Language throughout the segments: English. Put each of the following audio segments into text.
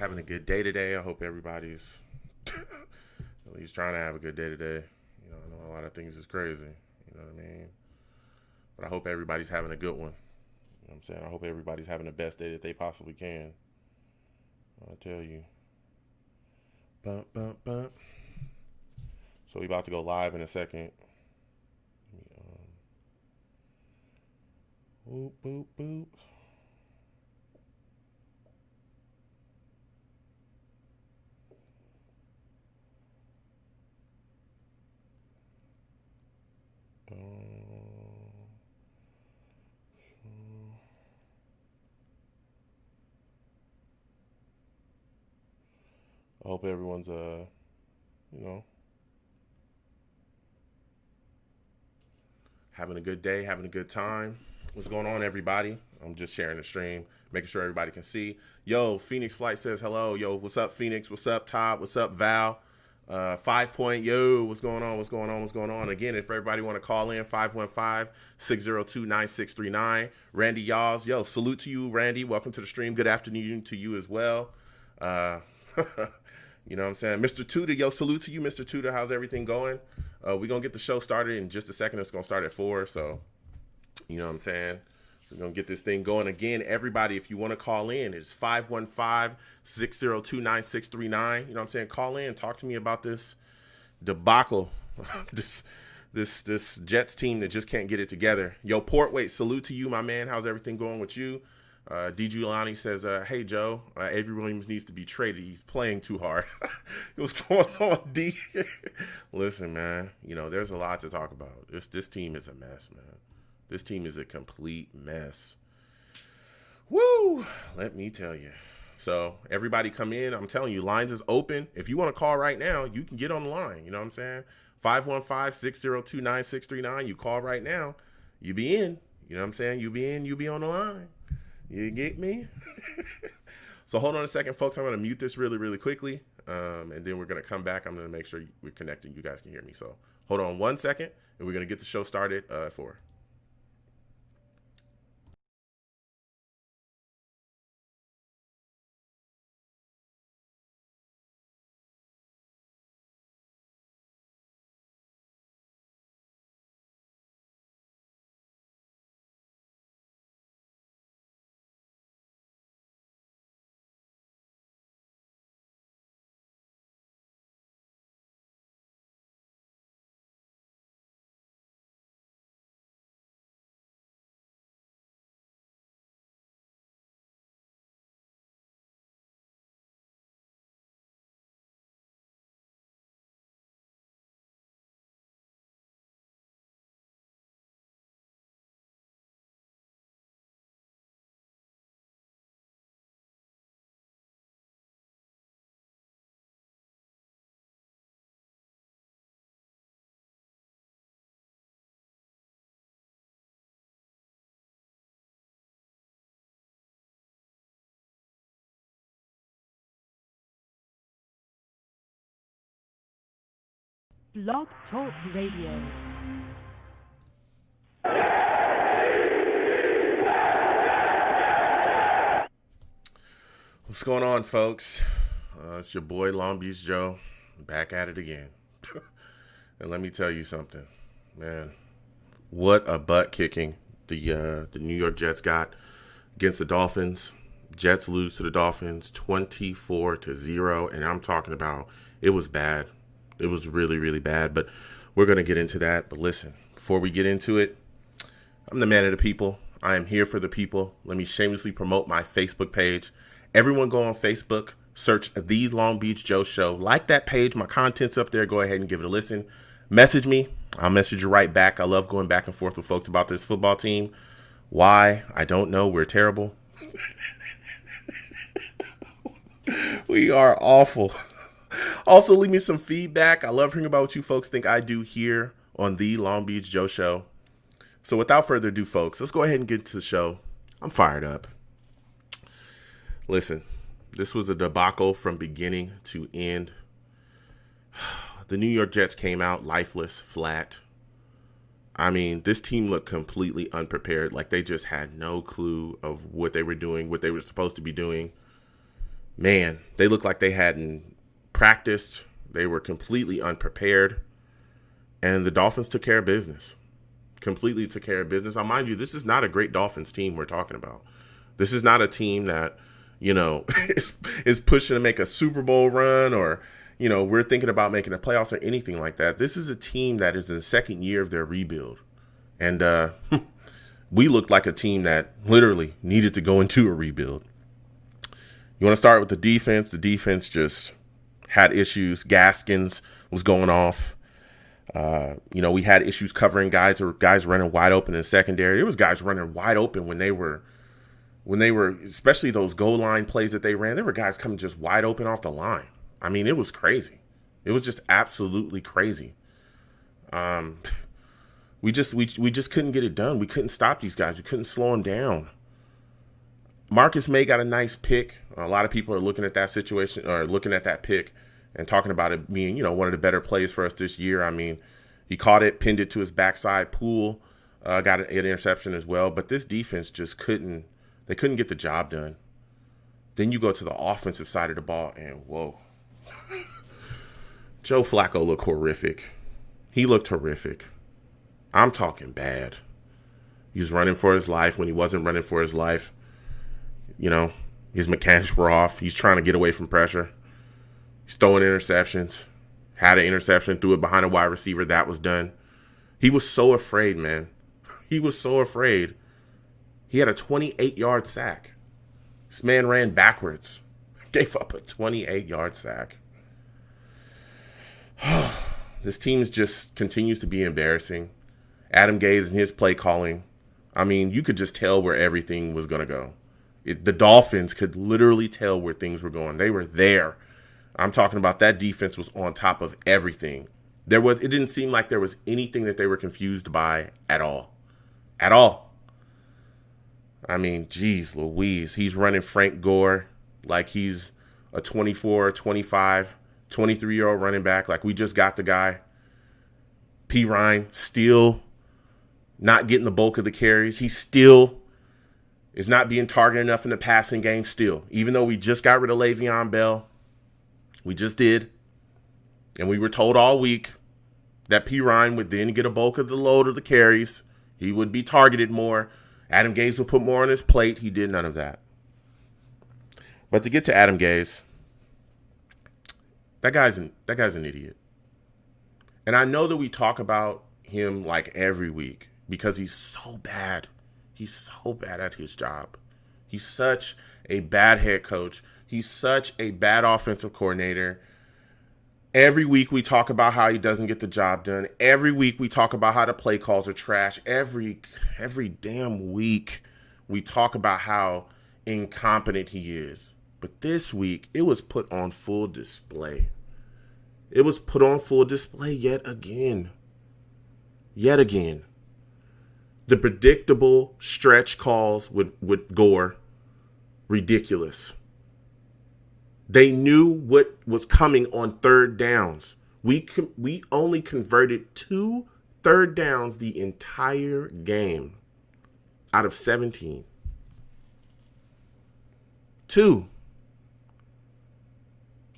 Having a good day today. I hope everybody's at least trying to have a good day today. I know a lot of things is crazy. You know what I mean? But I hope everybody's having a good one. You know what I'm saying? I hope everybody's having the best day that they possibly can. I'll tell you. Bump, bump, bump. So we about to go live in a second. Boop, boop, boop. I hope everyone's you know, having a good day, having a good time. What's going on, everybody? I'm just sharing the stream, making sure everybody can see. Yo, Phoenix Flight says hello. Yo, what's up, Phoenix? What's up, Todd? What's up, Val? 5 Point, yo, what's going on? What's going on? What's going on? Again, if everybody want to call in, 515-602-9639. Randy Yaws, yo, salute to you, Randy. Welcome to the stream. Good afternoon to you as well. You know what I'm saying? Mr. Tudor, yo, salute to you, Mr. Tudor. How's everything going? We're going to get the show started in just a second. It's going to start at 4, so you know what I'm saying? We're going to get this thing going. Again, everybody, if you want to call in, it's 515-602-9639. You know what I'm saying? Call in. Talk to me about this debacle. this Jets team that just can't get it together. Yo, Portway, salute to you, my man. How's everything going with you? D. Giuliani says, hey, Joe, Avery Williams needs to be traded. He's playing too hard. What's going on, D? Listen, man, there's a lot to talk about. This team is a mess, man. This team is a complete mess. Woo! Let me tell you. So everybody come in. I'm telling you, lines is open. If you want to call right now, you can get on the line. You know what I'm saying? 515-602-9639. You call right now. You be in. You know what I'm saying? You be in. You be on the line. You get me? So hold on a second, folks. I'm going to mute this really, really quickly. And then we're going to come back. I'm going to make sure we're connecting. You guys can hear me. So hold on 1 second, and we're going to get the show started at 4. Blog Talk Radio. What's going on, folks? It's your boy Long Beach Joe, back at it again. And let me tell you something, man. What a butt kicking the New York Jets got against the Dolphins. Jets lose to the Dolphins 24-0, and I'm talking about it was bad. It was really, really bad, but we're going to get into that. But listen, before we get into it, I'm the man of the people. I am here for the people. Let me shamelessly promote my Facebook page. Everyone go on Facebook, search The Long Beach Joe Show. Like that page. My content's up there. Go ahead and give it a listen. Message me. I'll message you right back. I love going back and forth with folks about this football team. Why? I don't know. We're terrible. We are awful. Also, leave me some feedback. I love hearing about what you folks think I do here on The Long Beach Joe Show. So without further ado, folks, let's go ahead and get into the show. I'm fired up. Listen, this was a debacle from beginning to end. The New York Jets came out lifeless, flat. I mean, this team looked completely unprepared. Like they just had no clue of what they were doing, what they were supposed to be doing. man, they looked like they hadn't practiced. They were completely unprepared. And the Dolphins took care of business. Completely took care of business. Now, mind you, this is not a great Dolphins team we're talking about. This is not a team that, is pushing to make a Super Bowl run or, we're thinking about making the playoffs or anything like that. This is a team that is in the second year of their rebuild. And we looked like a team that literally needed to go into a rebuild. You want to start with the defense? The defense just had issues. Gaskins was going off. We had issues covering guys or guys running wide open in the secondary. There was guys running wide open when they were, especially those goal line plays that they ran. There were guys coming just wide open off the line. I mean, it was crazy. It was just absolutely crazy. We just couldn't get it done. We couldn't stop these guys. We couldn't slow them down. Marcus May got a nice pick. A lot of people are looking at that situation or looking at that pick and talking about it being, one of the better plays for us this year. I mean, he caught it, pinned it to his backside. Poole got an interception as well. But this defense just couldn't get the job done. Then you go to the offensive side of the ball, and whoa. Joe Flacco looked horrific. He looked horrific. I'm talking bad. He was running for his life when he wasn't running for his life. His mechanics were off. He's trying to get away from pressure. He's throwing interceptions. Had an interception, threw it behind a wide receiver. That was done. He was so afraid, man. He was so afraid. He had a 28-yard sack. This man ran backwards. Gave up a 28-yard sack. This team just continues to be embarrassing. Adam Gase and his play calling. I mean, you could just tell where everything was going to go. The Dolphins could literally tell where things were going. They were there. I'm talking about that defense was on top of everything. It didn't seem like there was anything that they were confused by at all. At all. I mean, geez Louise. He's running Frank Gore like he's a 24, 25, 23-year-old running back. Like we just got the guy. P. Ryan still not getting the bulk of the carries. He still is not being targeted enough in the passing game still. Even though we just got rid of Le'Veon Bell. We just did. And we were told all week that P. Ryan would then get a bulk of the load of the carries. He would be targeted more. Adam Gase would put more on his plate. He did none of that. But to get to Adam Gase, that guy's an idiot. And I know that we talk about him like every week because he's so bad. He's so bad at his job. He's such a bad head coach. He's such a bad offensive coordinator. Every week we talk about how he doesn't get the job done. Every week we talk about how the play calls are trash. Every damn week we talk about how incompetent he is. But this week it was put on full display. It was put on full display yet again. Yet again. The predictable stretch calls with Gore, ridiculous. They knew what was coming on third downs. We only converted 2 third downs the entire game out of 17. 2.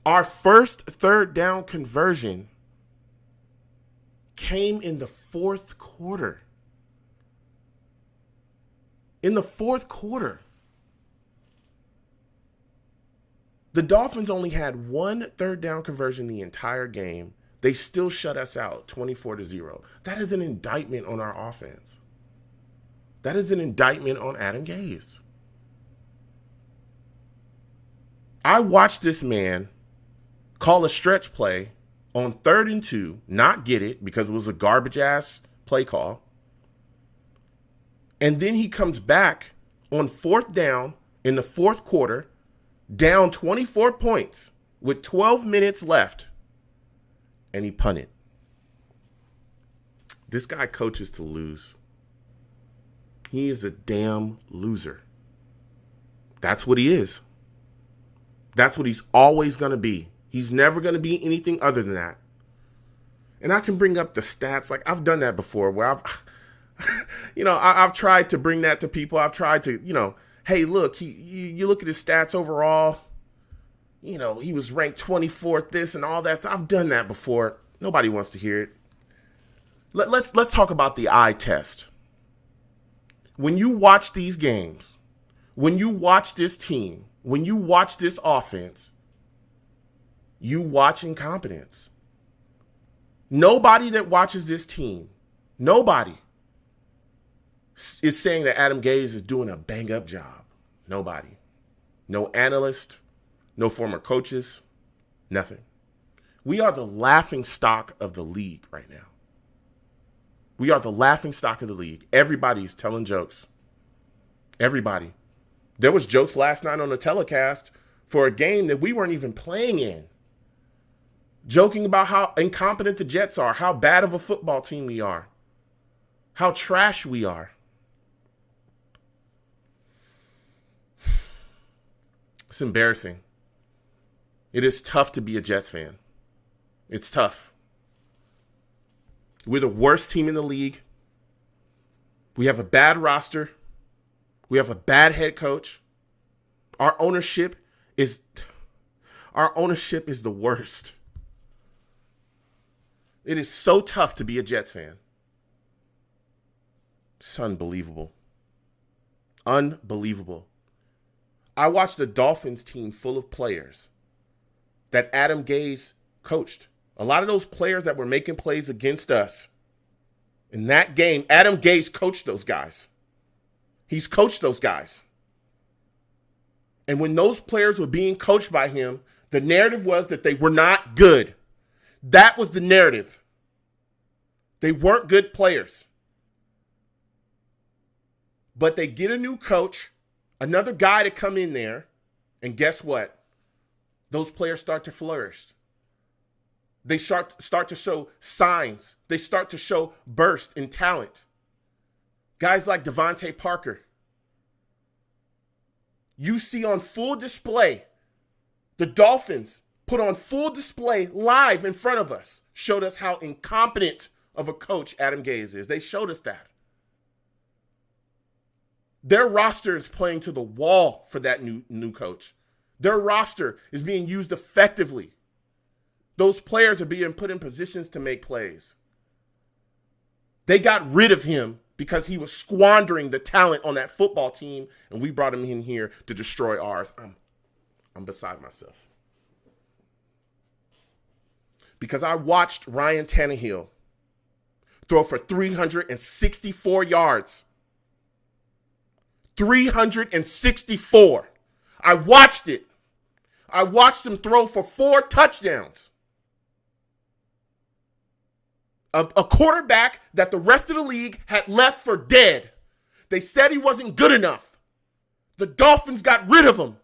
Our first third down conversion came in the fourth quarter. In the fourth quarter. The Dolphins only had 1 third down conversion the entire game. They still shut us out 24-0. That is an indictment on our offense. That is an indictment on Adam Gase. I watched this man call a stretch play on 3rd and 2, not get it because it was a garbage ass play call. And then he comes back on 4th down in the 4th quarter, down 24 points with 12 minutes left, and he punted. This guy coaches to lose. He is a damn loser. That's what he is. That's what he's always going to be. He's never going to be anything other than that. And I can bring up the stats. Like, I've done that before where I've tried to bring that to people. I've tried to, hey, look, you look at his stats overall. he was ranked 24th, this and all that. So I've done that before. Nobody wants to hear it. Let's talk about the eye test. When you watch these games, when you watch this team, when you watch this offense, you watch incompetence. Nobody that watches this team, nobody is saying that Adam Gase is doing a bang-up job. Nobody. No analyst, no former coaches, nothing. We are the laughing stock of the league right now. We are the laughing stock of the league. Everybody's telling jokes. Everybody. There was jokes last night on the telecast for a game that we weren't even playing in. Joking about how incompetent the Jets are, how bad of a football team we are, how trash we are. It's embarrassing. It is tough to be a Jets fan. It's tough. We're the worst team in the league. We have a bad roster. We have a bad head coach. Our ownership is the worst. It is so tough to be a Jets fan. It's unbelievable. Unbelievable. I watched a Dolphins team full of players that Adam Gase coached. A lot of those players that were making plays against us. In that game, Adam Gase coached those guys. He's coached those guys. And when those players were being coached by him, the narrative was that they were not good. That was the narrative. They weren't good players. But they get a new coach, another guy to come in there, and guess what? Those players start to flourish. They start to show signs. They start to show burst in talent. Guys like Devontae Parker. You see on full display, the Dolphins put on full display live in front of us, showed us how incompetent of a coach Adam Gase is. They showed us that. Their roster is playing to the wall for that new coach. Their roster is being used effectively. Those players are being put in positions to make plays. They got rid of him because he was squandering the talent on that football team, and we brought him in here to destroy ours. I'm beside myself. Because I watched Ryan Tannehill throw for 364 yards. 364. I watched it. I watched him throw for 4 touchdowns. A quarterback that the rest of the league had left for dead. They said he wasn't good enough. The Dolphins got rid of him.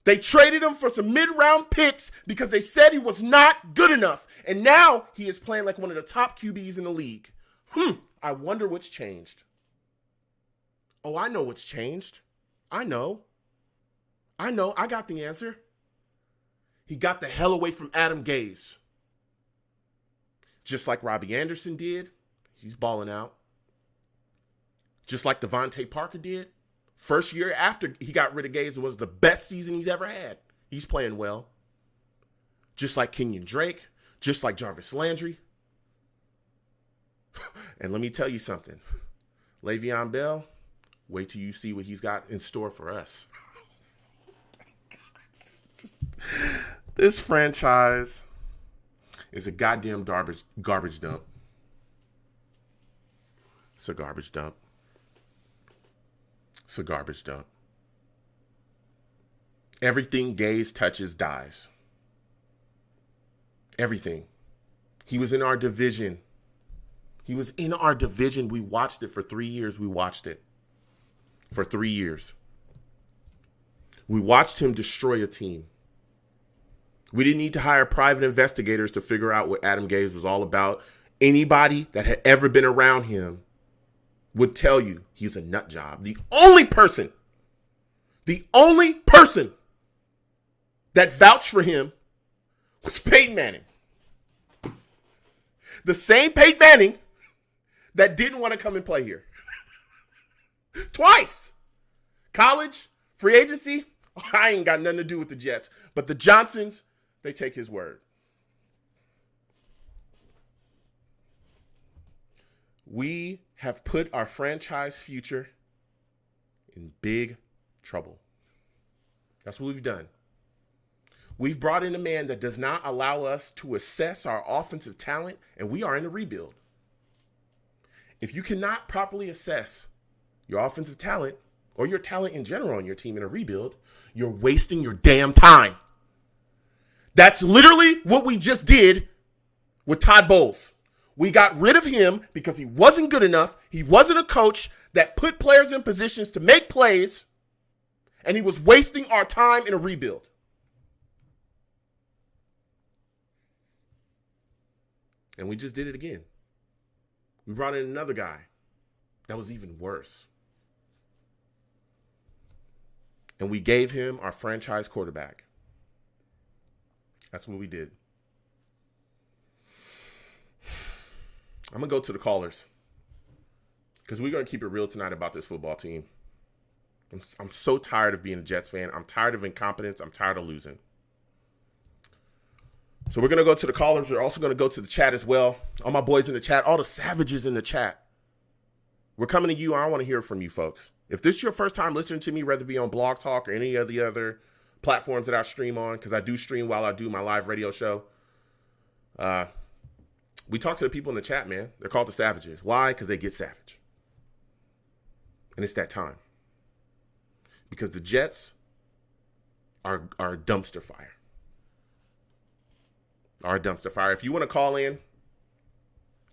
They traded him for some mid-round picks because they said he was not good enough. And now he is playing like one of the top QBs in the league. I wonder what's changed. Oh, I know what's changed. I know. I got the answer. He got the hell away from Adam Gase. Just like Robbie Anderson did. He's balling out. Just like Devontae Parker did. First year after he got rid of Gase, it was the best season he's ever had. He's playing well. Just like Kenyon Drake. Just like Jarvis Landry. And let me tell you something. Le'Veon Bell, wait till you see what he's got in store for us. This franchise is a goddamn garbage dump. It's a garbage dump. It's a garbage dump. Everything Gase touches dies. Everything. He was in our division. We watched it for 3 years. We watched it for 3 years. We watched him destroy a team. We didn't need to hire private investigators to figure out what Adam Gase was all about. Anybody that had ever been around him would tell you he's a nut job. The only person that vouched for him was Peyton Manning. The same Peyton Manning that didn't want to come and play here. Twice. College, free agency, I ain't got nothing to do with the Jets. But the Johnsons, they take his word. We have put our franchise future in big trouble. That's what we've done. We've brought in a man that does not allow us to assess our offensive talent, and we are in a rebuild. If you cannot properly assess your offensive talent or your talent in general on your team in a rebuild, you're wasting your damn time. That's literally what we just did with Todd Bowles. We got rid of him because he wasn't good enough. He wasn't a coach that put players in positions to make plays, and he was wasting our time in a rebuild. And we just did it again. We brought in another guy that was even worse. And we gave him our franchise quarterback. That's what we did. I'm going to go to the callers because we're going to keep it real tonight about this football team. I'm so tired of being a Jets fan. I'm tired of incompetence. I'm tired of losing. So we're going to go to the callers. We're also going to go to the chat as well. All my boys in the chat, all the savages in the chat. We're coming to you. I want to hear from you folks. If this is your first time listening to me, whether it be on Blog Talk or any of the other platforms that I stream on, because I do stream while I do my live radio show, we talk to the people in the chat, man. They're called the savages. Why? Because they get savage. And it's that time. Because the Jets are a dumpster fire. Are a dumpster fire. If you want to call in,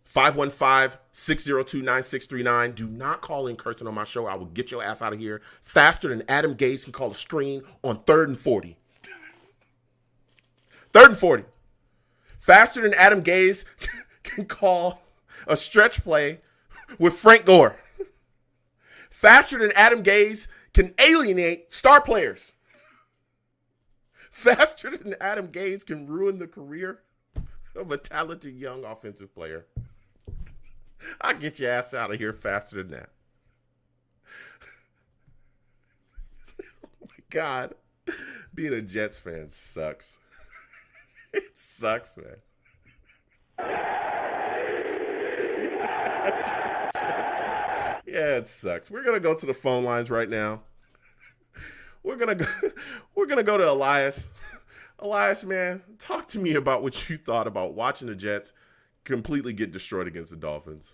515-602-9639. Do not call in cursing on my show. I will get your ass out of here faster than Adam Gase can call a screen on 3rd and 40. 3rd and 40. Faster than Adam Gase can call a stretch play with Frank Gore. Faster than Adam Gase can alienate star players. Faster than Adam Gase can ruin the career of a talented young offensive player. I'll get your ass out of here faster than that. Oh my God. Being a Jets fan sucks. It sucks, man. Yeah, it sucks. We're gonna go to the phone lines right now. We're gonna go to Elias. Elias, man, talk to me about what you thought about watching the Jets completely get destroyed against the Dolphins.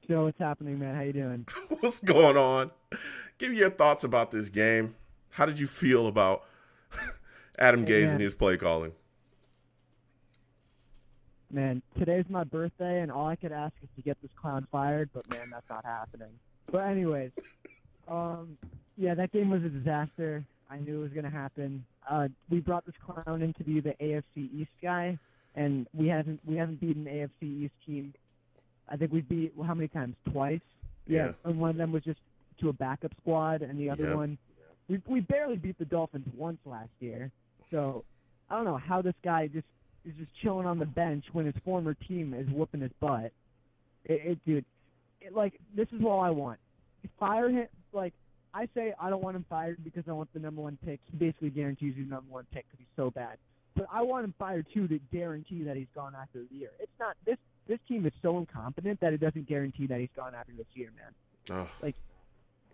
Joe, what's happening, man? How you doing? What's going on? Give me your thoughts about this game. How did you feel about Adam Gase and his play calling? Man, today's my birthday, and all I could ask is to get this clown fired, but, man, that's not happening. But anyways, yeah, that game was a disaster. I knew it was going to happen. We brought this clown in to be the AFC East guy, and we haven't beaten an AFC East team. I think we beat, how many times? Twice? Yeah. And one of them was just to a backup squad, and the other one, we barely beat the Dolphins once last year. So I don't know how this guy is just chilling on the bench when his former team is whooping his butt. Dude, this is all I want. Fire him. Like, I say I don't want him fired because I want the number one pick. He basically guarantees you the number one pick because he's so bad. But I want him fired, too, to guarantee that he's gone after the year. It's not – this team is so incompetent that it doesn't guarantee that he's gone after this year, man. Oh. Like,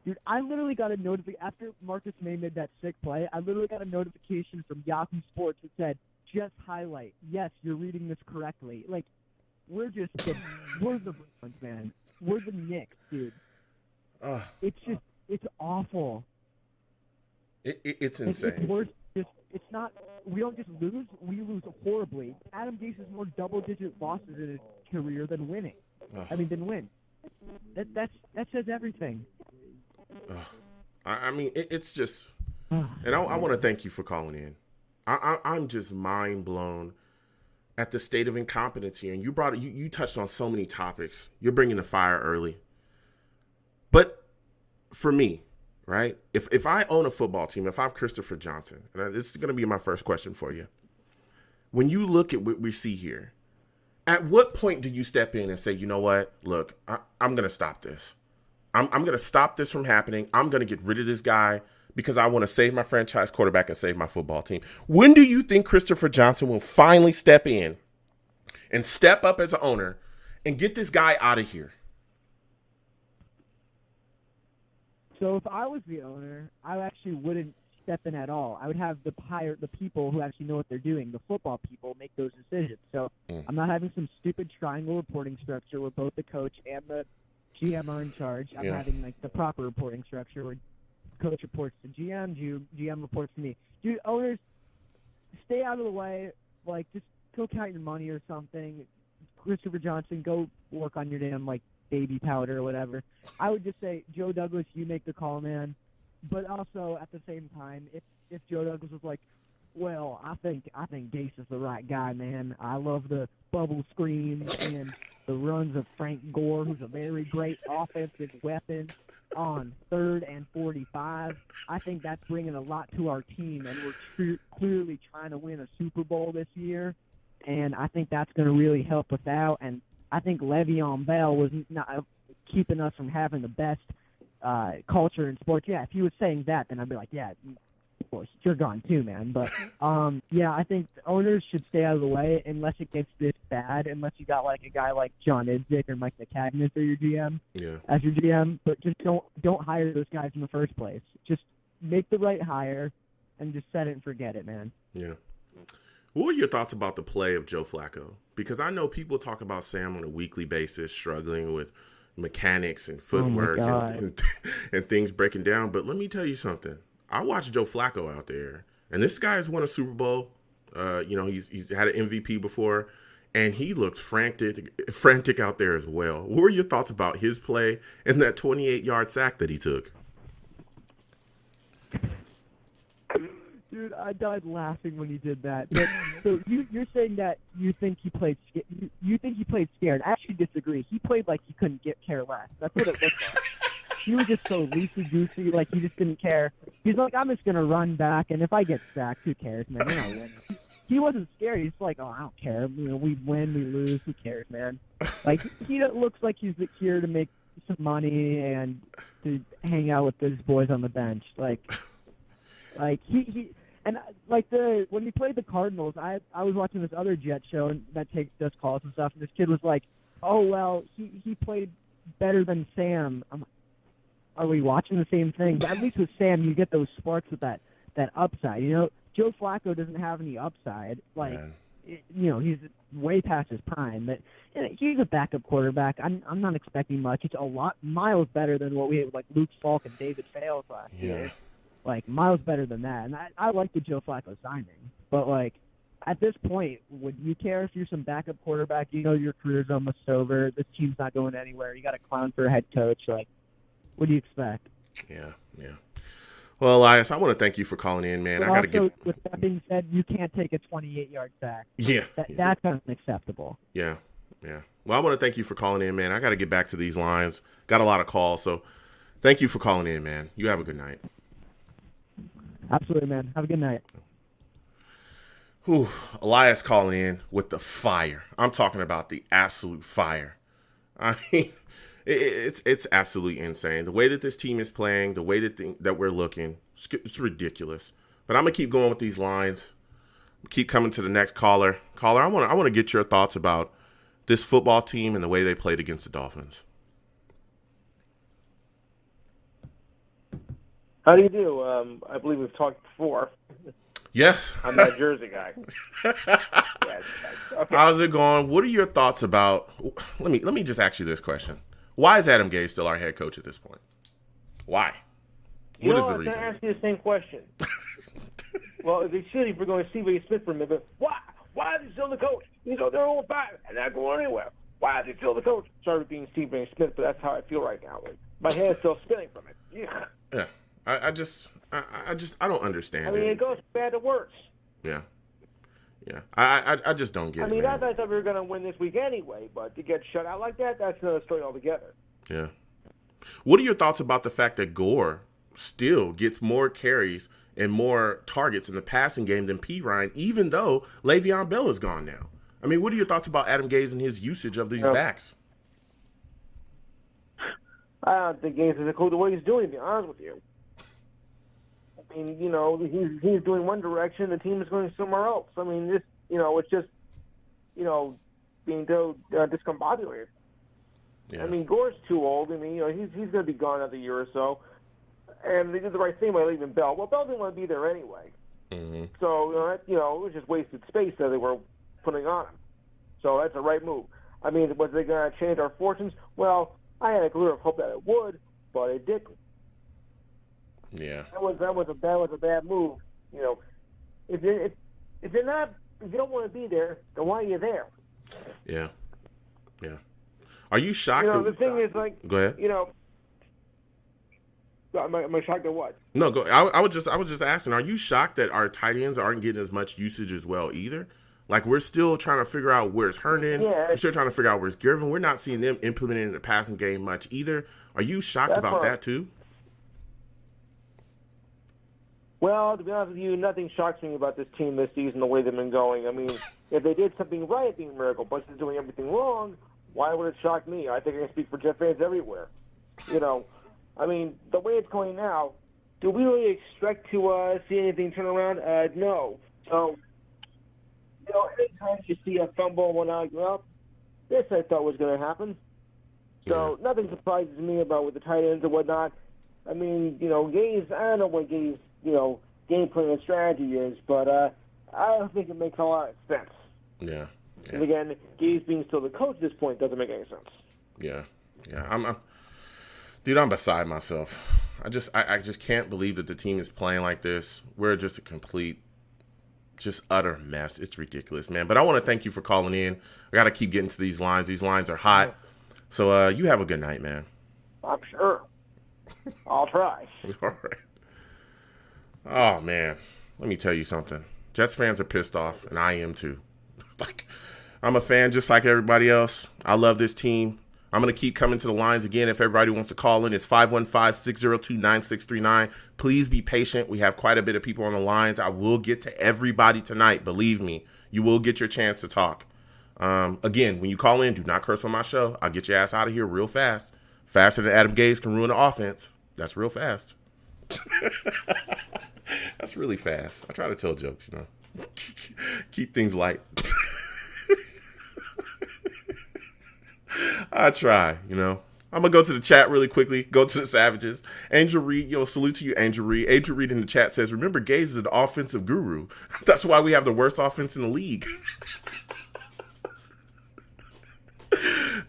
dude, I literally got a notification – after Marcus May made that sick play, I literally got a notification from Yahoo Sports that said, just highlight. Yes, you're reading this correctly. Like, we're the Browns, man. We're the Knicks, dude. It's awful. It's insane. It's worse. It's not. We don't just lose. We lose horribly. Adam Gase has more double-digit losses in his career than winning. Than win. That says everything. It's just. And I want to thank you for calling in. I'm just mind blown at the state of incompetence here. And you touched on so many topics. You're bringing the fire early. But for me, right, if I own a football team, if I'm Christopher Johnson, and this is going to be my first question for you. When you look at what we see here, at what point do you step in and say, you know what, look, I'm going to stop this. I'm going to stop this from happening. I'm going to get rid of this guy because I want to save my franchise quarterback and save my football team. When do you think Christopher Johnson will finally step in and step up as an owner and get this guy out of here? So if I was the owner, I actually wouldn't step in at all. I would have the people who actually know what they're doing, the football people, make those decisions. So I'm not having some stupid triangle reporting structure where both the coach and the GM are in charge. I'm having like the proper reporting structure where coach reports to GM, GM reports to me. Dude, owners, stay out of the way. Like, just go count your money or something. Christopher Johnson, go work on your damn like baby powder or whatever. I would just say, Joe Douglas, you make the call, man. But also at the same time, if Joe Douglas was like, well, I think Gase is the right guy, man. I love the bubble screens and the runs of Frank Gore, who's a very great offensive weapon on 3rd and 45. I think that's bringing a lot to our team, and we're clearly trying to win a Super Bowl this year, and I think that's going to really help us out. And I think Le'Veon Bell was not keeping us from having the best culture in sports. Yeah, if he was saying that, then I'd be like, yeah, well, you're gone too, man. But yeah, I think the owners should stay out of the way unless it gets this bad. Unless you got like a guy like John Idzik or Mike McCagnon for your GM, as your GM. But just don't hire those guys in the first place. Just make the right hire and just set it and forget it, man. Yeah. What are your thoughts about the play of Joe Flacco? Because I know people talk about Sam on a weekly basis, struggling with mechanics and footwork and things breaking down. But let me tell you something. I watched Joe Flacco out there, and this guy has won a Super Bowl. He's had an MVP before, and he looked frantic out there as well. What were your thoughts about his play and that 28-yard sack that he took? Dude, I died laughing when he did that. But, so you're saying that you think he played scared. I actually disagree. He played like he couldn't care less. That's what it looked like. He was just so loosey-goosey, like he just didn't care. He's like, I'm just going to run back, and if I get sacked, who cares, man? We're not winning. He wasn't scared. He's like, oh, I don't care. We win, we lose. Who cares, man? Like, he looks like he's here to make some money and to hang out with his boys on the bench. Like he and like when he played the Cardinals, I was watching this other Jet show that does calls and stuff, and this kid was like, oh, well, he played better than Sam. Are we watching the same thing? But at least with Sam, you get those sparks with that upside. Joe Flacco doesn't have any upside. He's way past his prime. But he's a backup quarterback. I'm not expecting much. It's a lot miles better than what we had with like Luke Falk and David Fales last year. Like miles better than that. And I like the Joe Flacco signing. But like at this point, would you care if you're some backup quarterback? Your career's almost over. This team's not going anywhere. You got a clown for a head coach. Like, what do you expect? Yeah. Well, Elias, I want to thank you for calling in, man. But with that being said, you can't take a 28-yard sack. That's unacceptable. Yeah. Well, I want to thank you for calling in, man. I got to get back to these lines. Got a lot of calls, so thank you for calling in, man. You have a good night. Absolutely, man. Have a good night. Elias calling in with the fire. I'm talking about the absolute fire. I mean, it's absolutely insane. The way that this team is playing, the way that we're looking, it's ridiculous. But I'm gonna keep going with these lines. Keep coming to the next caller. I want to get your thoughts about this football team and the way they played against the Dolphins. How do you do? I believe we've talked before. Yes. I'm that Jersey guy. Yes. Okay. How's it going? What are your thoughts about? Let me just ask you this question. Why is Adam Gase still our head coach at this point? Why? What is the reason? I was going to ask you the same question. Well, they should if we're going to Stephen A. Smith for a minute. Why is he still the coach? They're 0-5 and not going anywhere. Why is he still the coach? Sorry for being Stephen A. Smith, but that's how I feel right now. Like, my head's still spinning from it. Yeah. I don't understand. I mean, it goes bad to worse. Yeah. I just don't get it. I mean, man. I thought we were going to win this week anyway, but to get shut out like that, that's another story altogether. Yeah. What are your thoughts about the fact that Gore still gets more carries and more targets in the passing game than P. Ryan, even though Le'Veon Bell is gone now? I mean, what are your thoughts about Adam Gase and his usage of these backs? I don't think Gase has a clue the way he's doing, to be honest with you. I mean, he's doing one direction, the team is going somewhere else. I mean, it's just, being discombobulated. Yeah. I mean, Gore's too old. I mean, he's going to be gone another year or so. And they did the right thing by leaving Bell. Well, Bell didn't want to be there anyway. Mm-hmm. So, it was just wasted space that they were putting on him. So that's the right move. I mean, was they going to change our fortunes? Well, I had a glimmer of hope that it would, but it didn't. Yeah. That was a bad move. If you don't want to be there, then why are you there? Yeah. Yeah. Are you shocked? The thing is, like, go ahead. Am I shocked at what? No, go. I was just asking. Are you shocked that our tight ends aren't getting as much usage as well either? Like, we're still trying to figure out where's Herndon. Yeah. We're still trying to figure out where's Girvin. We're not seeing them implemented in the passing game much either. Are you shocked about that too? Well, to be honest with you, nothing shocks me about this team this season, the way they've been going. I mean, if they did something right, it'd be a miracle. But if they're doing everything wrong, why would it shock me? I think I can speak for Jet fans everywhere. I mean, the way it's going now, do we really expect to see anything turn around? No. So, anytime you see a fumble and whatnot, well, this I thought was going to happen. So nothing surprises me about with the tight ends and whatnot. I mean, Gase, I don't know what Gase, game plan and strategy is, but I don't think it makes a lot of sense. Yeah. And again, Gase being still the coach at this point doesn't make any sense. Yeah. Dude, I'm beside myself. I just can't believe that the team is playing like this. We're just a complete, just utter mess. It's ridiculous, man. But I want to thank you for calling in. I got to keep getting to these lines. These lines are hot. So you have a good night, man. I'm sure. I'll try. All right. Oh, man. Let me tell you something. Jets fans are pissed off, and I am too. Like, I'm a fan just like everybody else. I love this team. I'm going to keep coming to the lines again. If everybody wants to call in, it's 515-602-9639. Please be patient. We have quite a bit of people on the lines. I will get to everybody tonight. Believe me, you will get your chance to talk. Again, when you call in, do not curse on my show. I'll get your ass out of here real fast. Faster than Adam Gase can ruin the offense. That's real fast. That's really fast. I try to tell jokes, Keep things light. I try, I'm going to go to the chat really quickly, go to the Savages. Angel Reed, salute to you, Angel Reed. Angel Reed in the chat says, remember, Gase is an offensive guru. That's why we have the worst offense in the league.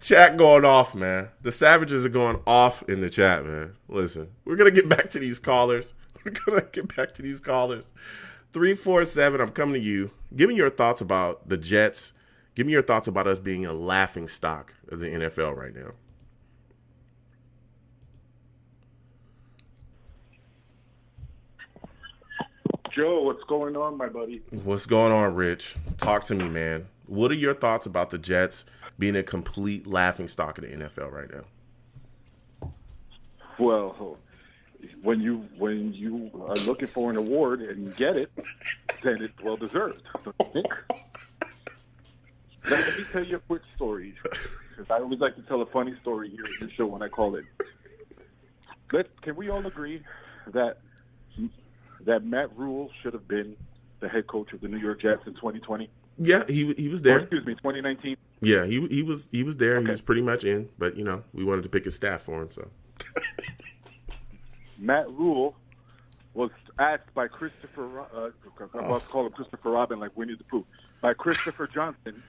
Chat going off, man. The Savages are going off in the chat, man. Listen, we're going to get back to these callers. 347, I'm coming to you. Give me your thoughts about the Jets. Give me your thoughts about us being a laughing stock of the NFL right now. Joe, what's going on, my buddy? What's going on, Rich? Talk to me, man. What are your thoughts about the Jets being a complete laughing stock of the NFL right now? Well, when you are looking for an award and you get it, then it's well deserved. Don't you think? Let me tell you a quick story, because I always like to tell a funny story here at your show when I call it. Can we all agree that Matt Rule should have been the head coach of the New York Jets in 2020? Yeah, he was there. Or, 2019. Yeah, he was there. Okay. He was pretty much in, but we wanted to pick his staff for him. So Matt Rule was asked by Christopher. I'm about to call him Christopher Robin, like Winnie the Pooh, by Christopher Johnson,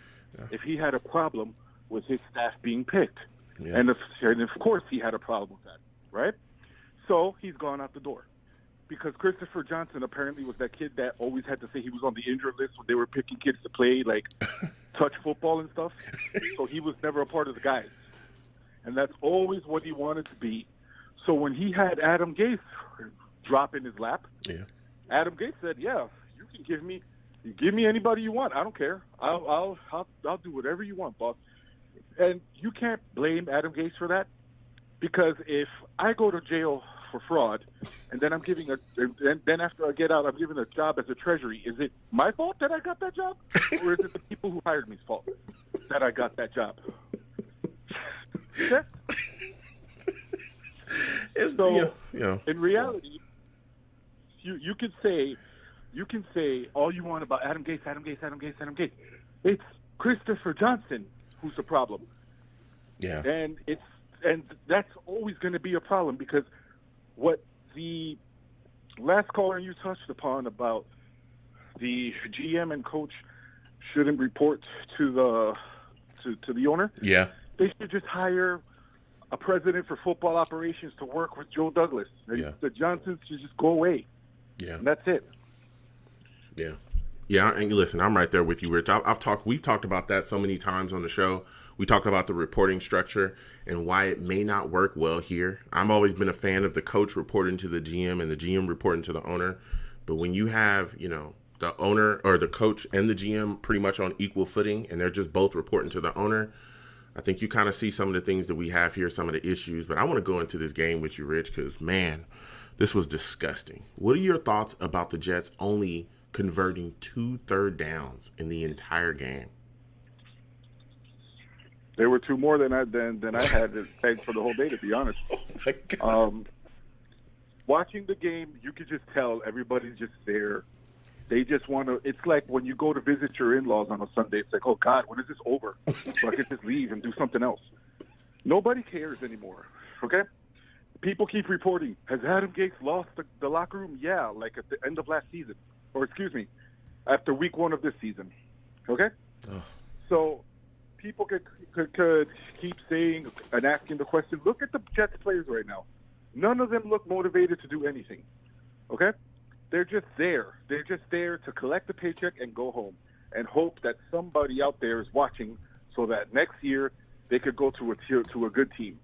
if he had a problem with his staff being picked, and of course he had a problem with that, right? So he's gone out the door. Because Christopher Johnson apparently was that kid that always had to say he was on the injured list when they were picking kids to play, like, touch football and stuff. So he was never a part of the guys. And that's always what he wanted to be. So when he had Adam Gase drop in his lap, Adam Gase said, yeah, you can give me anybody you want. I don't care. I'll do whatever you want, boss. And you can't blame Adam Gase for that, because if I go to jail for fraud, and then then after I get out, I'm given a job as a treasury. Is it my fault that I got that job, or is it the people who hired me's fault that I got that job? It's So, you know. in reality, you can say all you want about Adam Gase. It's Christopher Johnson who's the problem. Yeah. And that's always going to be a problem, because what the last caller you touched upon about the GM and coach shouldn't report to the owner. Yeah. They should just hire a president for football operations to work with Joe Douglas. Yeah. The Johnsons should just go away. Yeah. And that's it. Yeah. Yeah, and listen, I'm right there with you, Rich. We've talked about that so many times on the show. We talked about the reporting structure and why it may not work well here. I've always been a fan of the coach reporting to the GM and the GM reporting to the owner. But when you have, the owner or the coach and the GM pretty much on equal footing and they're just both reporting to the owner, I think you kind of see some of the things that we have here, some of the issues. But I want to go into this game with you, Rich, because, man, this was disgusting. What are your thoughts about the Jets only converting 2 third downs in the entire game? There were 2 more than I had to thank for the whole day, to be honest. Oh my God. Watching the game, you could just tell everybody's just there. They just want to. It's like when you go to visit your in-laws on a Sunday. It's like, oh God, when is this over? So I can just leave and do something else. Nobody cares anymore. Okay. People keep reporting. Has Adam Gase lost the locker room? Yeah, like at the end of last season, or excuse me, after week 1 of this season. Okay. Oh. So people could keep saying and asking the question. Look at the Jets players right now. None of them look motivated to do anything. Okay. They're just there. They're just there to collect the paycheck and go home and hope that somebody out there is watching so that next year they could go to a good team,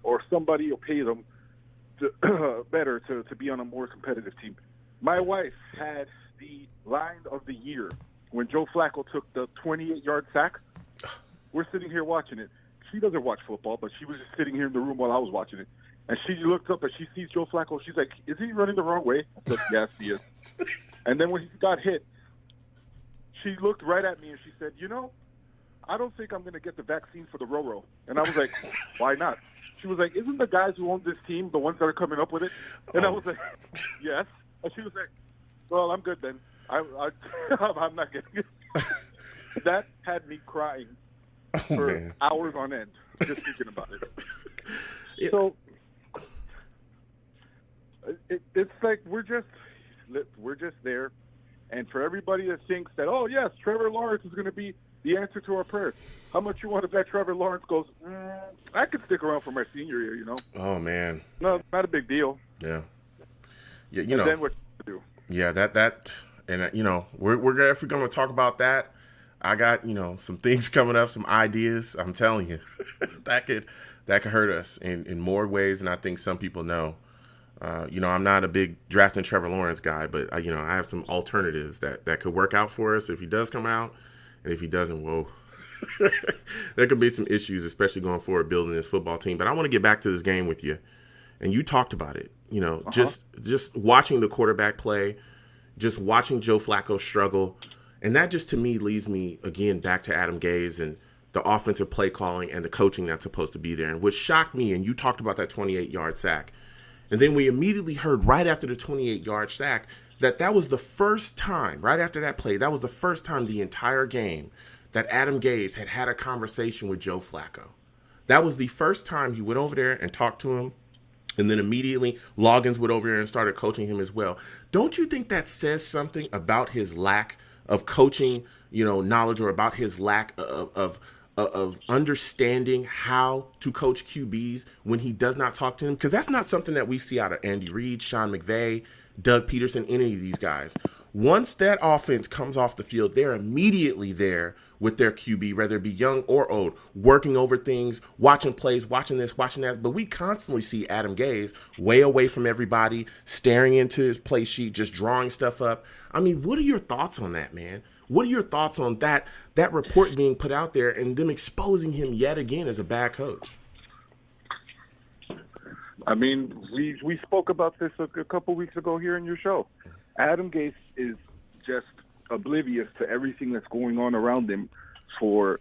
or somebody will pay them better to be on a more competitive team. My wife had the line of the year when Joe Flacco took the 28-yard sack. We're sitting here watching it. She doesn't watch football, but she was just sitting here in the room while I was watching it. And she looked up and she sees Joe Flacco. She's like, is he running the wrong way? I said, yes, he is. And then when he got hit, she looked right at me and she said, I don't think I'm going to get the vaccine for the Roro. And I was like, why not? She was like, isn't the guys who own this team the ones that are coming up with it? And I was like, yes. And she was like, well, I'm good then. I'm not getting it. That had me crying for hours on end just thinking about it. So it's like we're just there, and for everybody that thinks that, oh yes, Trevor Lawrence is going to be the answer to our prayers. How much you want to bet Trevor Lawrence goes? I could stick around for my senior year, Oh man. No, not a big deal. Yeah. Yeah, and then what to do? Yeah, that, and we're if we're going to talk about that, I got some things coming up, some ideas. I'm telling you, that could hurt us in more ways than I think some people know. I'm not a big drafting Trevor Lawrence guy, but I have some alternatives that could work out for us if he does come out, and if he doesn't, whoa, there could be some issues, especially going forward building this football team. But I want to get back to this game with you, and you talked about it. Just watching the quarterback play, just watching Joe Flacco struggle, and that just to me leads me again back to Adam Gase and the offensive play calling and the coaching that's supposed to be there. And what shocked me, and you talked about that 28-yard sack. And then we immediately heard right after the 28-yard sack that was the first time, right after that play, that was the first time the entire game that Adam Gase had a conversation with Joe Flacco. That was the first time he went over there and talked to him. And then immediately Loggins went over there and started coaching him as well. Don't you think that says something about his lack of coaching, knowledge, or about his lack of understanding how to coach QBs when he does not talk to them? Because that's not something that we see out of Andy Reid, Sean McVay, Doug Peterson, any of these guys. Once that offense comes off the field, they're immediately there with their QB, whether it be young or old, working over things, watching plays, watching this, watching that. But we constantly see Adam Gase way away from everybody, staring into his play sheet, just drawing stuff up. I mean, what are your thoughts on that, man? What are your thoughts on that report being put out there and them exposing him yet again as a bad coach? I mean, we spoke about this a couple weeks ago here in your show. Adam Gase is just oblivious to everything that's going on around him for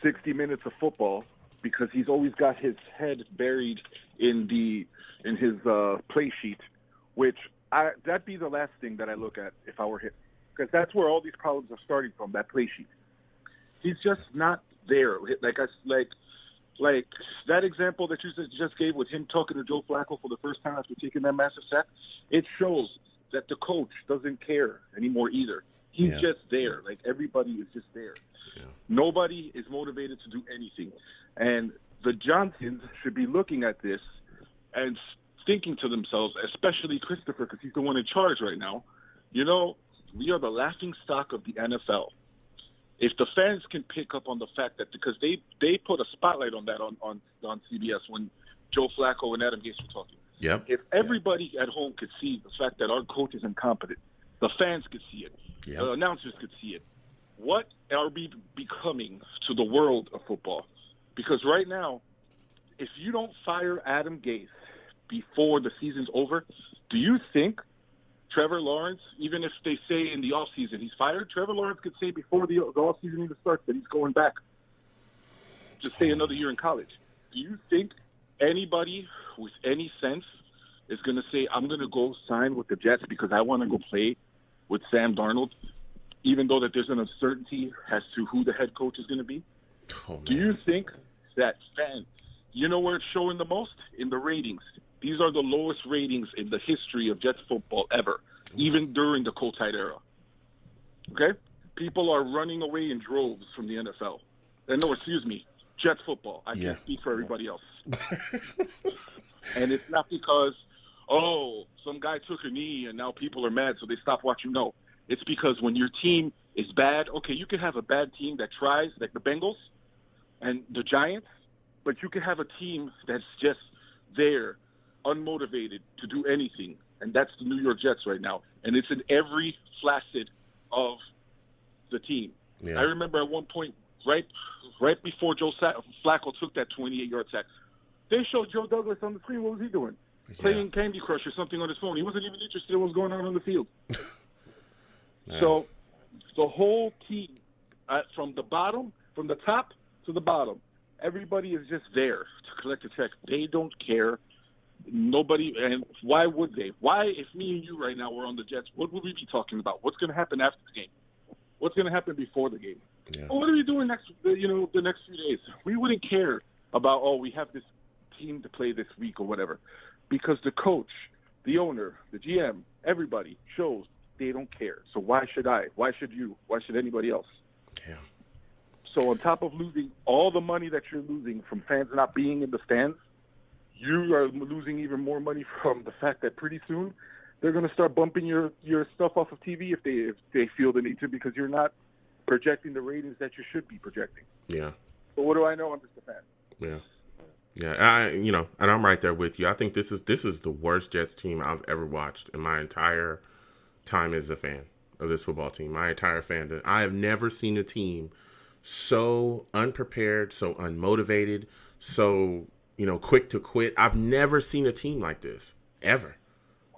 60 minutes of football because he's always got his head buried in his play sheet, which that'd be the last thing that I look at if I were him, because that's where all these problems are starting from. That play sheet. He's just not there. Like that example that you just gave with him talking to Joe Flacco for the first time after taking that massive sack. It shows that the coach doesn't care anymore either. He's just there. Like, everybody is just there. Yeah. Nobody is motivated to do anything. And the Johnsons should be looking at this and thinking to themselves, especially Christopher, because he's the one in charge right now, we are the laughing stock of the NFL. If the fans can pick up on the fact that, because they put a spotlight on that on CBS when Joe Flacco and Adam Gase were talking. Yep. If everybody at home could see the fact that our coach is incompetent, the fans could see it, the announcers could see it, what are we becoming to the world of football? Because right now, if you don't fire Adam Gase before the season's over, do you think Trevor Lawrence, even if they say in the offseason he's fired, Trevor Lawrence could say before the offseason even starts that he's going back to stay another year in college? Do you think anybody with any sense is going to say, I'm going to go sign with the Jets because I want to go play with Sam Darnold, even though that there's an uncertainty as to who the head coach is going to be? Do you think that fans, where it's showing the most? In the ratings. These are the lowest ratings in the history of Jets football ever, even during the Cold Tide era. Okay? People are running away in droves from the NFL. Jets football. I can't speak for everybody else. And it's not because, some guy took a knee and now people are mad, so they stop watching. No. It's because when your team is bad, okay, you can have a bad team that tries, like the Bengals and the Giants, but you can have a team that's just there, unmotivated to do anything, and that's the New York Jets right now. And it's in every facet of the team. Yeah. I remember at one point, right before Joe Flacco took that 28-yard sack, they showed Joe Douglas on the screen. What was he doing? Playing Candy Crush or something on his phone. He wasn't even interested in what was going on the field. So the whole team, from the top to the bottom, everybody is just there to collect a check. They don't care. Nobody, and why would they? Why, if me and you right now were on the Jets, what would we be talking about? What's going to happen after the game? What's going to happen before the game? Yeah. What are we doing the next few days? We wouldn't care about, we have this team to play this week or whatever, because the coach, the owner, the GM, everybody shows they don't care. So why should I? Why should you? Why should anybody else? Yeah. So on top of losing all the money that you're losing from fans not being in the stands, you are losing even more money from the fact that pretty soon they're going to start bumping your stuff off of TV if they feel the need to, because you're not projecting the ratings that you should be projecting. Yeah. But what do I know? I'm just a fan. Yeah. Yeah, and I'm right there with you. I think this is the worst Jets team I've ever watched in my entire time as a fan of this football team. My entire fandom. I have never seen a team so unprepared, so unmotivated, so quick to quit. I've never seen a team like this, ever.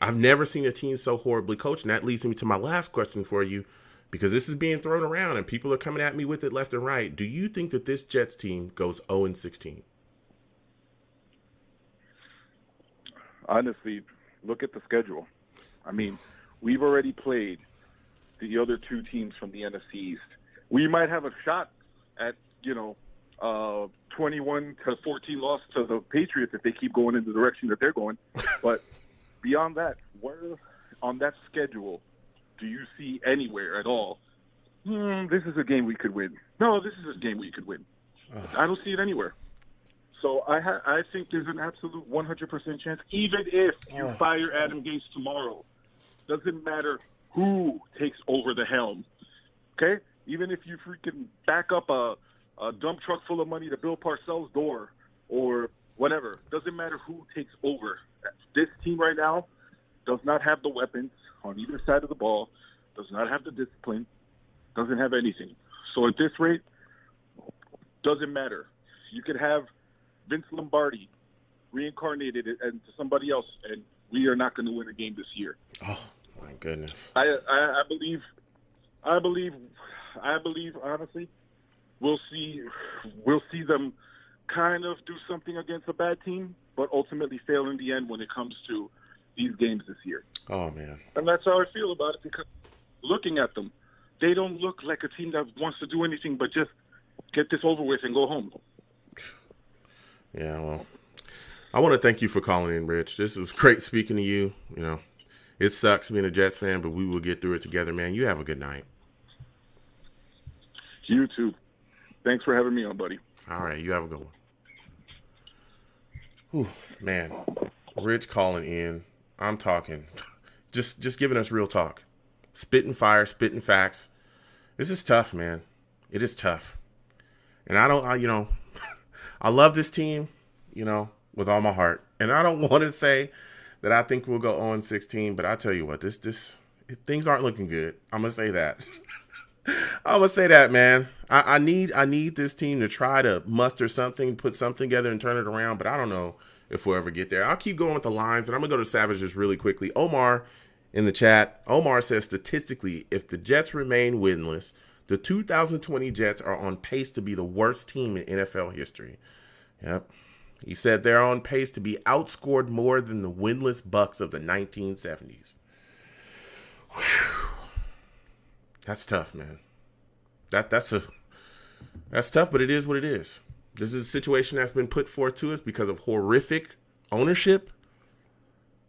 I've never seen a team so horribly coached, and that leads me to my last question for you, because this is being thrown around and people are coming at me with it left and right. Do you think that this Jets team goes 0-16? Honestly, look at the schedule. I mean, we've already played the other two teams from the NFC East. We might have a shot at, 21-14 loss to the Patriots if they keep going in the direction that they're going. But beyond that, where on that schedule do you see anywhere at all, this is a game we could win? No, this is a game we could win. I don't see it anywhere. So I think there's an absolute 100% chance, even if you fire Adam Gase tomorrow, doesn't matter who takes over the helm, okay? Even if you freaking back up a dump truck full of money to Bill Parcells' door or whatever, doesn't matter who takes over. This team right now does not have the weapons on either side of the ball, does not have the discipline, doesn't have anything. So at this rate, doesn't matter. You could have Vince Lombardi reincarnated it into somebody else, and we are not going to win a game this year. Oh my goodness! I believe. Honestly, we'll see them kind of do something against a bad team, but ultimately fail in the end when it comes to these games this year. Oh, man. And that's how I feel about it, because looking at them, they don't look like a team that wants to do anything but just get this over with and go home. Yeah, well, I want to thank you for calling in, Rich. This was great speaking to you. You know, it sucks being a Jets fan, but we will get through it together, man. You have a good night. You too. Thanks for having me on, buddy. All right, you have a good one. Whew, man, Rich calling in. I'm talking. Just giving us real talk. Spitting fire, spitting facts. This is tough, man. It is tough. And I I love this team, with all my heart. And I don't want to say that I think we'll go 0-16, but I tell you what, things aren't looking good. I'm going to say that. I'm going to say that, man. I need this team to try to muster something, put something together and turn it around, but I don't know if we'll ever get there. I'll keep going with the lines, and I'm going to go to Savages really quickly. Omar in the chat, Omar says, statistically, if the Jets remain winless, the 2020 Jets are on pace to be the worst team in NFL history. Yep. He said they're on pace to be outscored more than the winless Bucks of the 1970s. Whew. That's tough, man. That's tough, but it is what it is. This is a situation that's been put forth to us because of horrific ownership,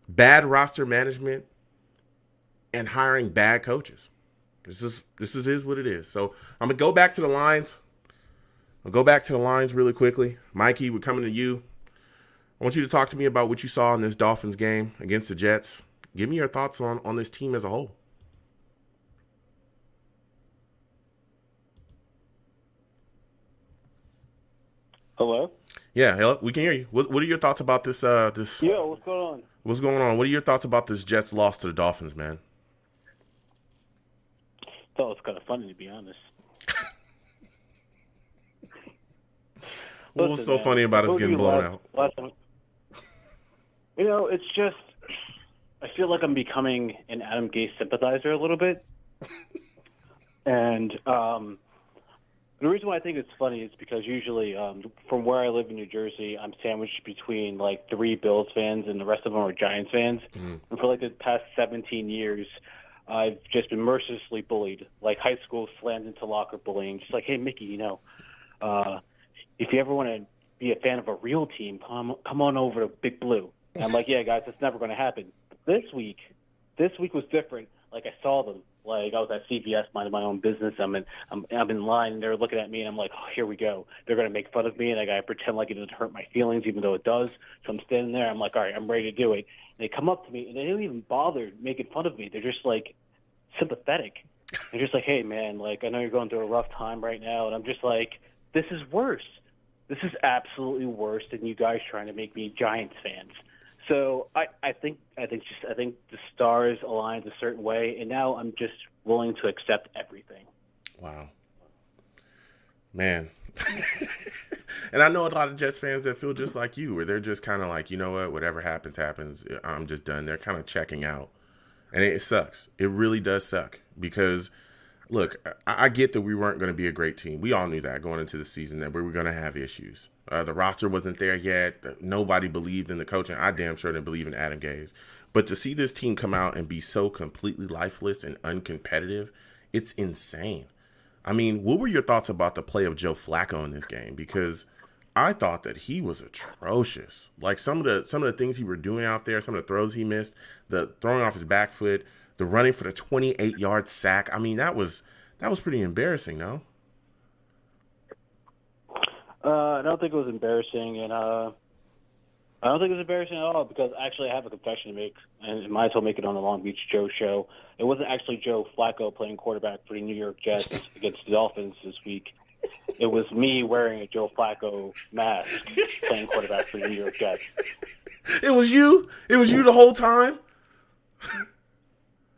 bad roster management, and hiring bad coaches. This is what it is. So I'm going to go back to the lines. I'll go back to the lines really quickly. Mikey, we're coming to you. I want you to talk to me about what you saw in this Dolphins game against the Jets. Give me your thoughts on this team as a whole. Hello? Yeah, hello, we can hear you. What are your thoughts about this? Yeah, what's going on? What's going on? What are your thoughts about this Jets loss to the Dolphins, man? Thought it was kind of funny, to be honest. What was so funny about us getting blown out? It's just, I feel like I'm becoming an Adam Gase sympathizer a little bit. And the reason why I think it's funny is because usually from where I live in New Jersey, I'm sandwiched between like 3 Bills fans and the rest of them are Giants fans. Mm. And for like the past 17 years, I've just been mercilessly bullied, like high school slammed into locker bullying. Just like, hey, Mickey, if you ever want to be a fan of a real team, come on over to Big Blue. And I'm like, yeah, guys, that's never going to happen. But this week was different. Like, I saw them. Like, I was at CVS minding my own business. I'm in line, and they're looking at me, and I'm like, oh, here we go. They're going to make fun of me, and I got to pretend like it doesn't hurt my feelings, even though it does. So I'm standing there. I'm like, all right, I'm ready to do it. And they come up to me, and they don't even bother making fun of me. They're just, like, sympathetic. They're just like, hey, man, like, I know you're going through a rough time right now. And I'm just like, this is worse. This is absolutely worse than you guys trying to make me Giants fans. So I think the stars aligned a certain way, and now I'm just willing to accept everything. Wow, man. And I know a lot of Jets fans that feel just like you, where they're just kind of like, you know what, whatever happens, happens. I'm just done. They're kind of checking out, and it sucks. It really does suck because, look, I get that we weren't going to be a great team. We all knew that going into the season that we were going to have issues. The roster wasn't there yet. Nobody believed in the coaching. I damn sure didn't believe in Adam Gase. But to see this team come out and be so completely lifeless and uncompetitive, it's insane. I mean, what were your thoughts about the play of Joe Flacco in this game? Because I thought that he was atrocious. Like some of the things he were doing out there, some of the throws he missed, the throwing off his back foot, the running for the 28-yard sack. I mean, that was pretty embarrassing, no? I don't think it was embarrassing, and I don't think it was embarrassing at all because actually I have a confession to make, and might as well make it on the Long Beach Joe show. It wasn't actually Joe Flacco playing quarterback for the New York Jets against the Dolphins this week. It was me wearing a Joe Flacco mask playing quarterback for the New York Jets. It was you? It was you the whole time?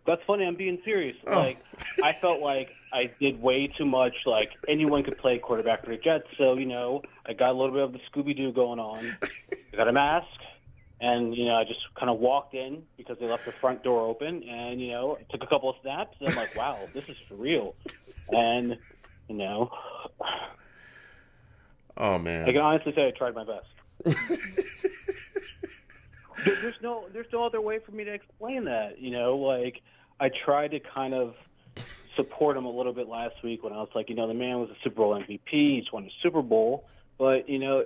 That's funny. I'm being serious. Like, I felt like I did way too much. Like, anyone could play quarterback for the Jets. So, I got a little bit of the Scooby-Doo going on. I got a mask. And, I just kind of walked in because they left the front door open. And, took a couple of snaps. And I'm like, wow, this is for real. And, Oh man. I can honestly say I tried my best. There's no other way for me to explain that. You know, like I tried to kind of support him a little bit last week when I was like, you know, the man was a Super Bowl MVP. He's won a Super Bowl, but you know,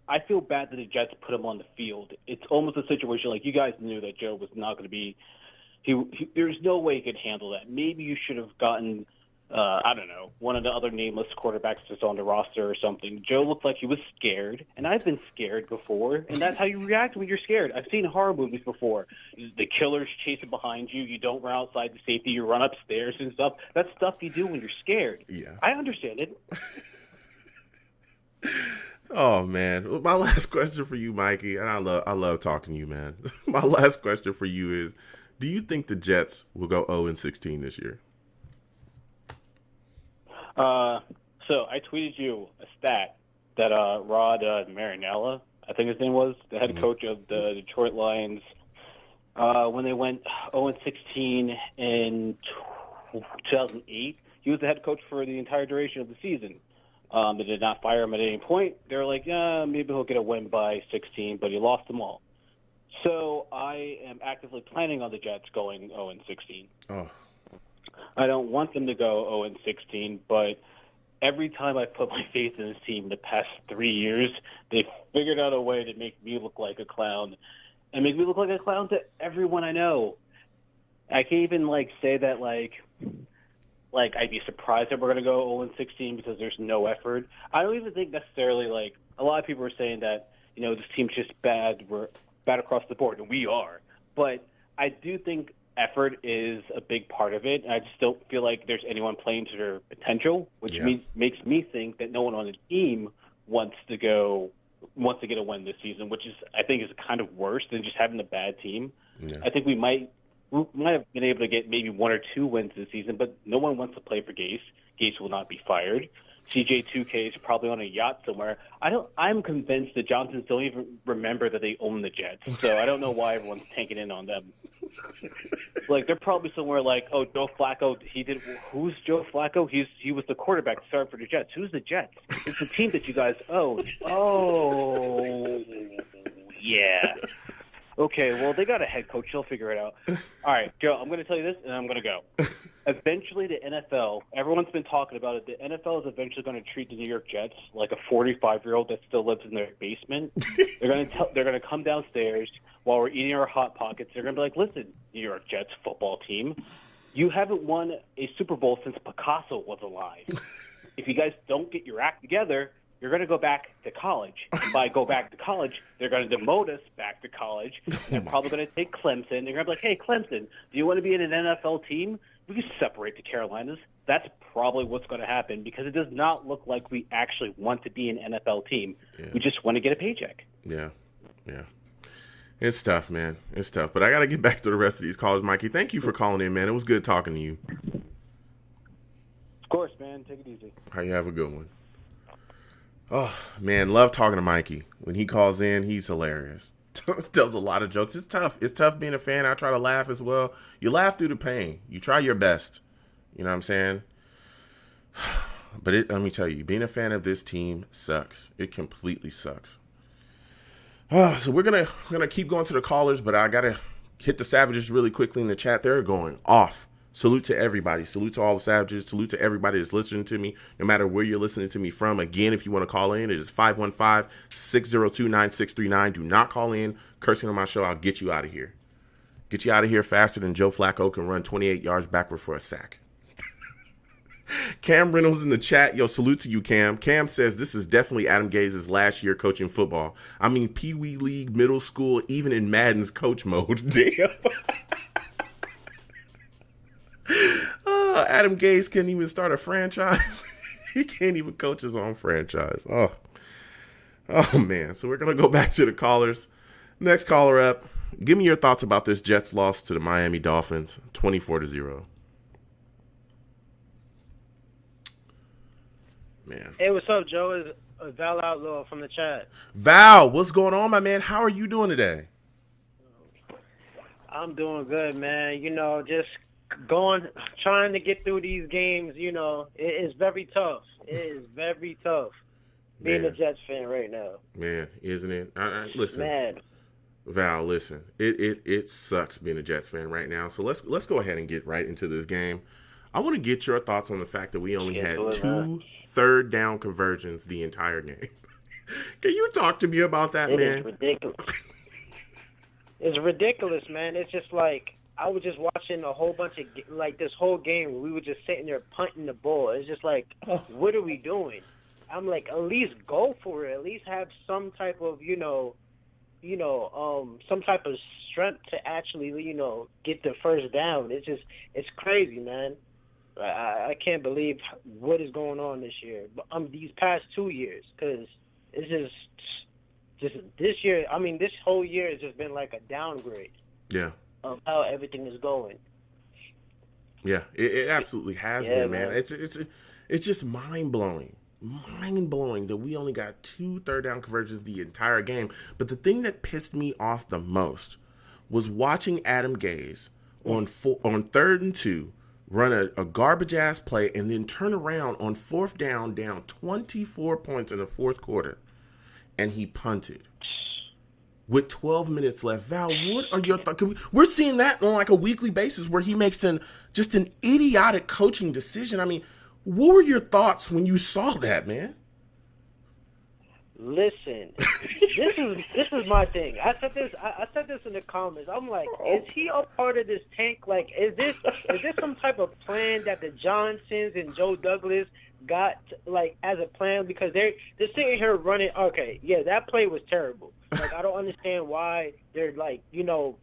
I feel bad that the Jets put him on the field. It's almost a situation like you guys knew that Joe was not going to be. There's no way he could handle that. Maybe you should have gotten, I don't know, one of the other nameless quarterbacks that's on the roster or something. Joe looked like he was scared, and I've been scared before, and that's how you react when you're scared. I've seen horror movies before. The killer's chasing behind you. You don't run outside the safety. You run upstairs and stuff. That's stuff you do when you're scared. Yeah. I understand it. Oh man, my last question for you, Mikey, and I love talking to you, man. My last question for you is, do you think the Jets will go 0-16 this year? So I tweeted you a stat that Rod Marinella, I think his name was, the head coach of the Detroit Lions, when they went 0-16 in 2008, he was the head coach for the entire duration of the season. They did not fire him at any point. They were like, maybe he'll get a win by 16, but he lost them all. So I am actively planning on the Jets going 0-16. Oh. I don't want them to go 0-16, but every time I put my faith in this team the past 3 years, they've figured out a way to make me look like a clown and make me look like a clown to everyone I know. I can't even say that I'd be surprised if we're going to go 0-16 because there's no effort. I don't even think necessarily a lot of people are saying that, you know, this team's just bad. We're bad across the board, and we are. But I do think effort is a big part of it. I just don't feel like there's anyone playing to their potential, which makes me think that no one on the team wants to get a win this season, which is I think is kind of worse than just having a bad team. Yeah. I think we might have been able to get maybe 1 or 2 wins this season, but no one wants to play for Gase. Gase will not be fired. CJ2K is probably on a yacht somewhere. I'm convinced the Johnsons don't even remember that they own the Jets, so I don't know why everyone's tanking in on them. They're probably somewhere Joe Flacco. Who's Joe Flacco? He was the quarterback starting for the Jets. Who's the Jets? It's the team that you guys own. Oh, yeah. Okay, well, they got a head coach. They'll figure it out. All right, Joe, I'm going to tell you this, and I'm going to go. Eventually, the NFL, everyone's been talking about it, the NFL is eventually going to treat the New York Jets like a 45-year-old that still lives in their basement. They're going to come downstairs while we're eating our Hot Pockets. They're going to be like, listen, New York Jets football team, you haven't won a Super Bowl since Picasso was alive. If you guys don't get your act together, you're going to go back to college. And by go back to college, they're going to demote us back to college. They're probably going to take Clemson. They're going to be like, hey, Clemson, do you want to be in an NFL team? We can separate the Carolinas. That's probably what's going to happen because it does not look like we actually want to be an NFL team. Yeah. We just want to get a paycheck. Yeah. It's tough, man. It's tough. But I got to get back to the rest of these calls, Mikey. Thank you for calling in, man. It was good talking to you. Of course, man. Take it easy. All right, you have a good one. Oh, man, love talking to Mikey. When he calls in, he's hilarious. Tells a lot of jokes. It's tough. It's tough being a fan. I try to laugh as well. You laugh through the pain. You try your best. You know what I'm saying? But let me tell you, being a fan of this team sucks. It completely sucks. So we're gonna keep going to the callers, but I gotta hit the Savages really quickly in the chat. They're going off. Salute to everybody. Salute to all the Savages. Salute to everybody that's listening to me, no matter where you're listening to me from. Again, if you want to call in, it is 515-602-9639. Do not call in cursing on my show. I'll get you out of here. Get you out of here faster than Joe Flacco can run 28 yards backward for a sack. Cam Reynolds in the chat. Yo, salute to you, Cam. Cam says this is definitely Adam Gase's last year coaching football. I mean, Pee Wee League, middle school, even in Madden's coach mode. Damn. Adam Gase can't even start a franchise. He can't even coach his own franchise. Oh, man. So we're going to go back to the callers. Next caller up. Give me your thoughts about this Jets loss to the Miami Dolphins, 24-0. Man. Hey, what's up, Joe? It's Val Outlaw from the chat. Val, what's going on, my man? How are you doing today? I'm doing good, man. You know, just trying to get through these games, you know, it is very tough. It is very tough being a Jets fan right now. Man, isn't it? Listen, Man. Val, listen. It sucks being a Jets fan right now. So let's go ahead and get right into this game. I want to get your thoughts on the fact that we only had 2 third-down conversions the entire game. Can you talk to me about that, man? It is ridiculous. It's ridiculous, man. It's just like I was just watching a whole bunch of like this whole game. We were just sitting there punting the ball. It's just like, what are we doing? I'm like, at least go for it. At least have some type of, some type of strength to actually, get the first down. It's crazy, man. I can't believe what is going on this year. These past 2 years, because it's just this year. I mean, this whole year has just been like a downgrade. Yeah. Of how everything is going. Yeah, it absolutely has been, man. It's just mind blowing that we only got 2 third-down conversions the entire game. But the thing that pissed me off the most was watching Adam Gase on 3rd and 2 run a garbage ass play and then turn around on 4th down 24 points in the 4th quarter, and he punted with 12 minutes left. Val, what are your thoughts? We're seeing that on like a weekly basis where he makes just an idiotic coaching decision. I mean, what were your thoughts when you saw that, man? Listen, this is my thing. I said this in the comments. I'm like, is he a part of this tank? Like, is this some type of plan that the Johnsons and Joe Douglas got like as a plan? Because they're sitting here running. Okay, yeah, that play was terrible. Like, I don't understand why they're like,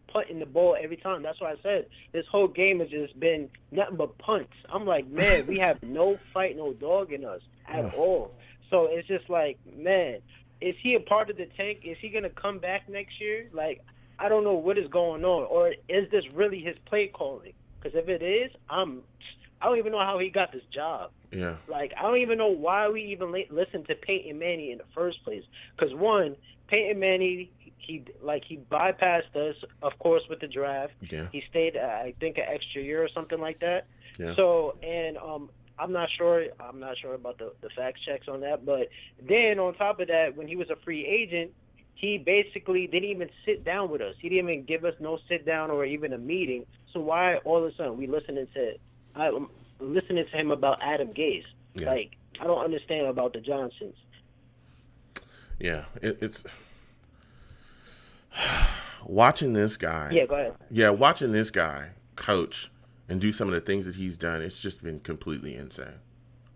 punting the ball every time. That's why I said this whole game has just been nothing but punts. I'm like, man, we have no fight, no dog in us at all. So it's just like, man, is he a part of the tank? Is he going to come back next year? Like, I don't know what is going on. Or is this really his play calling? Because if it is, I don't even know how he got this job. Yeah. Like, I don't even know why we even listened to Peyton Manning in the first place. Because, one, Peyton Manning, he bypassed us, of course, with the draft. Yeah. He stayed, I think, an extra year or something like that. Yeah. So, and I'm not sure about the fact checks on that. But then on top of that, when he was a free agent, he basically didn't even sit down with us. He didn't even give us no sit down or even a meeting. So why all of a sudden we listening to him about Adam Gase? Yeah. Like, I don't understand about the Johnsons. Yeah, it's watching this guy. Yeah, go ahead. Yeah, watching this guy coach and do some of the things that he's done, it's just been completely insane.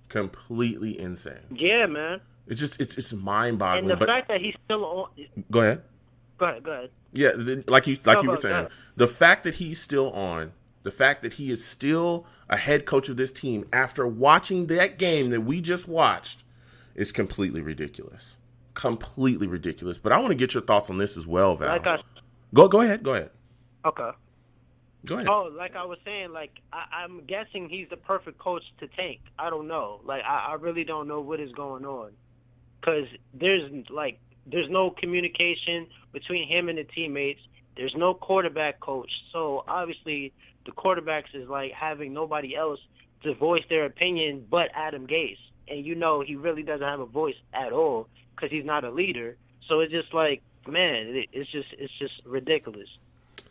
Completely insane. Yeah, man. It's just it's mind-boggling. And the fact that he's still on. Go ahead. Go ahead. Yeah, like you were saying, the fact that he's still on, the fact that he is still a head coach of this team after watching that game that we just watched is completely ridiculous. Completely ridiculous. But I want to get your thoughts on this as well, Val. Go ahead. Okay. Go ahead. Oh, like I was saying, like I'm guessing he's the perfect coach to tank. I don't know. Like I really don't know what is going on, because there's no communication between him and the teammates. There's no quarterback coach, so obviously the quarterbacks is like having nobody else to voice their opinion but Adam Gase, and he really doesn't have a voice at all because he's not a leader. So it's just like, man, it's just ridiculous.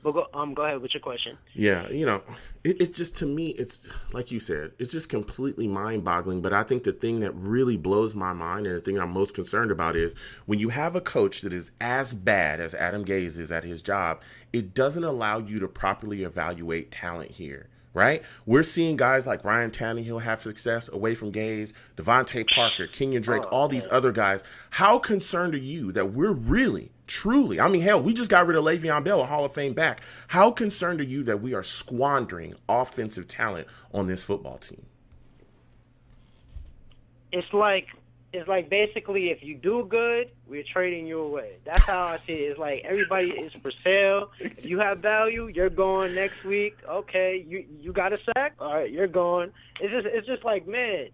But go ahead with your question. Yeah, it's just, to me, it's like you said, it's just completely mind-boggling. But I think the thing that really blows my mind and the thing I'm most concerned about is when you have a coach that is as bad as Adam Gase is at his job, it doesn't allow you to properly evaluate talent here. Right? We're seeing guys like Ryan Tannehill have success away from Gase, Devontae Parker, Kenyon Drake, all these other guys. How concerned are you that we're really, truly, I mean, hell, we just got rid of Le'Veon Bell, a Hall of Fame back. How concerned are you that we are squandering offensive talent on this football team? It's like basically, if you do good, we're trading you away. That's how I see it. It's like everybody is for sale. If you have value, you're going next week. Okay, you got a sack? All right, you're going. It's just like, man,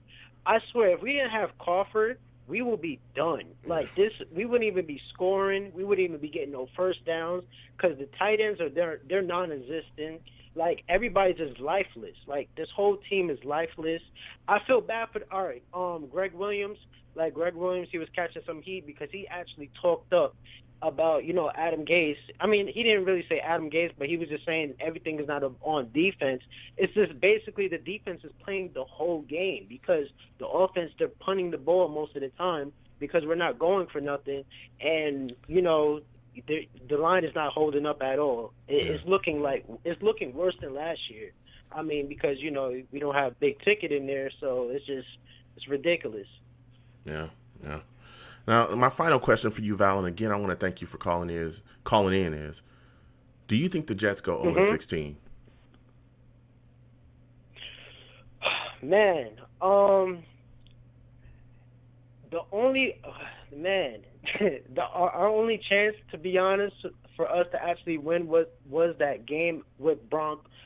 I swear, if we didn't have Crawford, we will be done. Like this, we wouldn't even be scoring. We wouldn't even be getting no first downs because the tight ends they're non-existent. Like, everybody's just lifeless. Like, this whole team is lifeless. I feel bad for Greg Williams. Like, Greg Williams, he was catching some heat because he actually talked up about, Adam Gase. I mean, he didn't really say Adam Gase, but he was just saying everything is not on defense. It's just basically the defense is playing the whole game because the offense, they're punting the ball most of the time because we're not going for nothing. And, the line is not holding up at all. It's looking worse than last year. I mean, because, we don't have big ticket in there, so it's ridiculous. Yeah. Now, my final question for you, Val, and again, I want to thank you for calling in. Do you think the Jets go 0-16? Man, our only chance, to be honest, for us to actually win was that game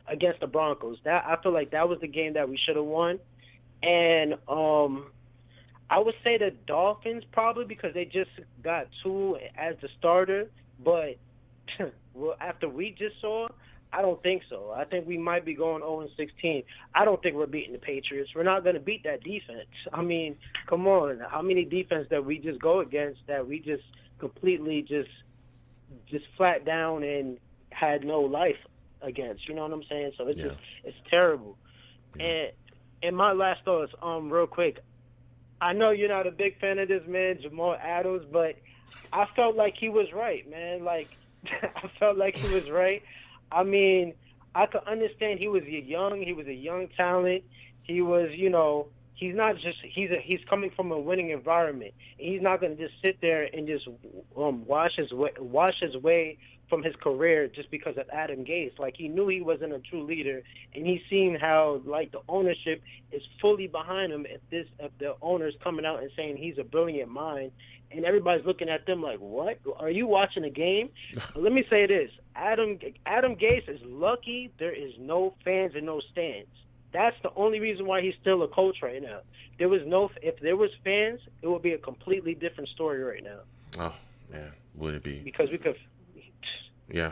against the Broncos. That I feel like that was the game that we should have won, and I would say the Dolphins probably because they just got two as the starter, but well, after we just saw, I don't think so. I think we might be going 0-16. I don't think we're beating the Patriots. We're not going to beat that defense. I mean, come on. How many defense that we just go against that we just completely just flat down and had no life against? You know what I'm saying? So it's terrible. Yeah. And my last thoughts, real quick. I know you're not a big fan of this man, Jamal Adams, but I felt like he was right, man. Like, I felt like he was right. I mean, I could understand he was a young talent. He was, he's not just, he's coming from a winning environment. He's not going to just sit there and just wash his way from his career just because of Adam Gase. Like, he knew he wasn't a true leader, and he's seen how, like, the ownership is fully behind him if the owner's coming out and saying he's a brilliant mind, and everybody's looking at them like, what? Are you watching a game? Let me say this. Adam Gase is lucky there is no fans and no stands. That's the only reason why he's still a coach right now. If there was fans, it would be a completely different story right now. Oh, man, would it be? Because we could... Yeah.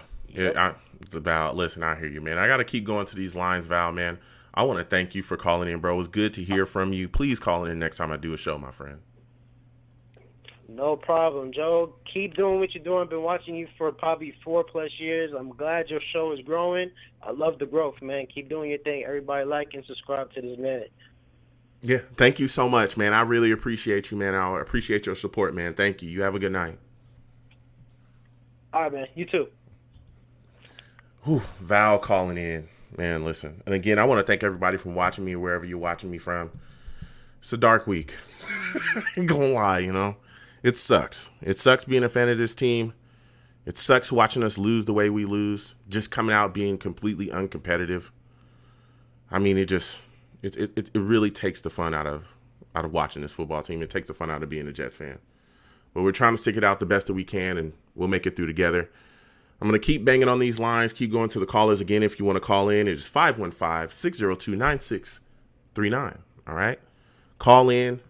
Val, listen, I hear you, man. I got to keep going to these lines, Val, man. I want to thank you for calling in, bro. It was good to hear from you. Please call in next time I do a show, my friend. No problem, Joe. Keep doing what you're doing. I've been watching you for probably 4+ years. I'm glad your show is growing. I love the growth, man. Keep doing your thing. Everybody like and subscribe to this man. Yeah, thank you so much, man. I really appreciate you, man. I appreciate your support, man. Thank you. You have a good night. All right, man. You too. Whew, Val calling in. Man, listen. And again, I want to thank everybody for watching me wherever you're watching me from. It's a dark week. I ain't gonna lie, It sucks. It sucks being a fan of this team. It sucks watching us lose the way we lose. Just coming out being completely uncompetitive. I mean, it really takes the fun out of watching this football team. It takes the fun out of being a Jets fan. But we're trying to stick it out the best that we can, and we'll make it through together. I'm going to keep banging on these lines, keep going to the callers again. If you want to call in, it's 515-602-9639. All right? Call in.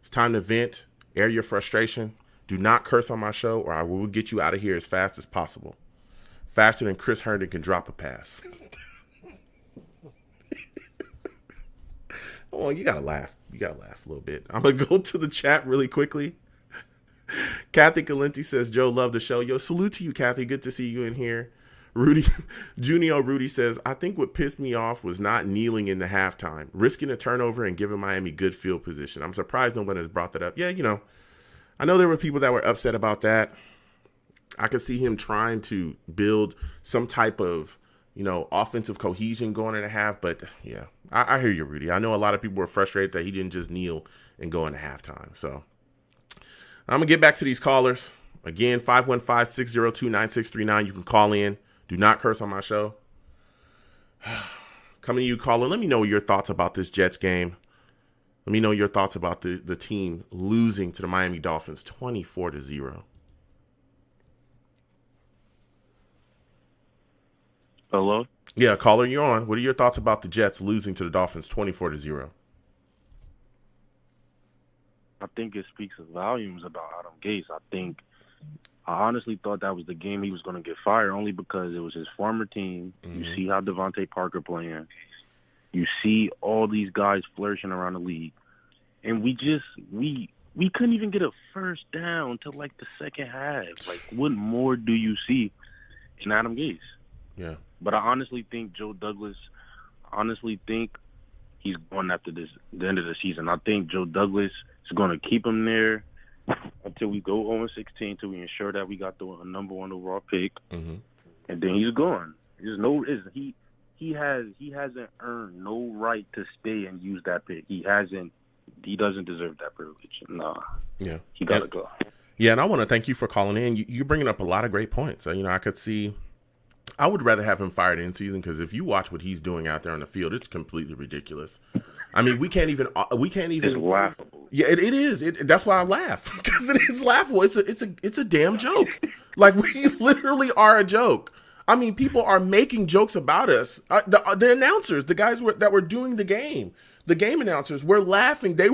It's time to vent, air your frustration. Do not curse on my show, or I will get you out of here as fast as possible. Faster than Chris Herndon can drop a pass. Oh, you got to laugh. You got to laugh a little bit. I'm going to go to the chat really quickly. Kathy Calenti says, Joe, love the show. Yo, salute to you, Kathy. Good to see you in here. Rudy says, I think what pissed me off was not kneeling in the halftime, risking a turnover and giving Miami good field position. I'm surprised no one has brought that up. Yeah, I know there were people that were upset about that. I could see him trying to build some type of, offensive cohesion going in a half. But, yeah, I hear you, Rudy. I know a lot of people were frustrated that he didn't just kneel and go into halftime. So I'm going to get back to these callers. Again, 515-602-9639. You can call in. Do not curse on my show. Coming to you, caller. Let me know your thoughts about this Jets game. Let me know your thoughts about the team losing to the Miami Dolphins 24-0. Hello? Yeah, caller, you're on. What are your thoughts about the Jets losing to the Dolphins 24-0? I think it speaks volumes about Adam Gase. I think I honestly thought that was the game he was going to get fired, only because it was his former team. Mm-hmm. You see how Devontae Parker playing. You see all these guys flourishing around the league. And we couldn't even get a first down till like the second half. Like, what more do you see in Adam Gase? Yeah. But I honestly think Joe Douglas, he's going after the end of the season. I think Joe Douglas is going to keep him there until we go 0-16, until we ensure that we got the number 1 overall pick, Mm-hmm. and then he's gone. He hasn't earned no right to stay and use that pick. He doesn't deserve that privilege. Nah. Yeah. He gotta go. Yeah, and I want to thank you for calling in. You're bringing up a lot of great points. I could see. I would rather have him fired in season, because if you watch what he's doing out there on the field, it's completely ridiculous. I mean, we can't even. It's laughable. Yeah, it is. That's why I laugh, because it is laughable. It's a damn joke. Like, we literally are a joke. I mean, people are making jokes about us. The announcers, the guys that were doing the game announcers, were laughing. They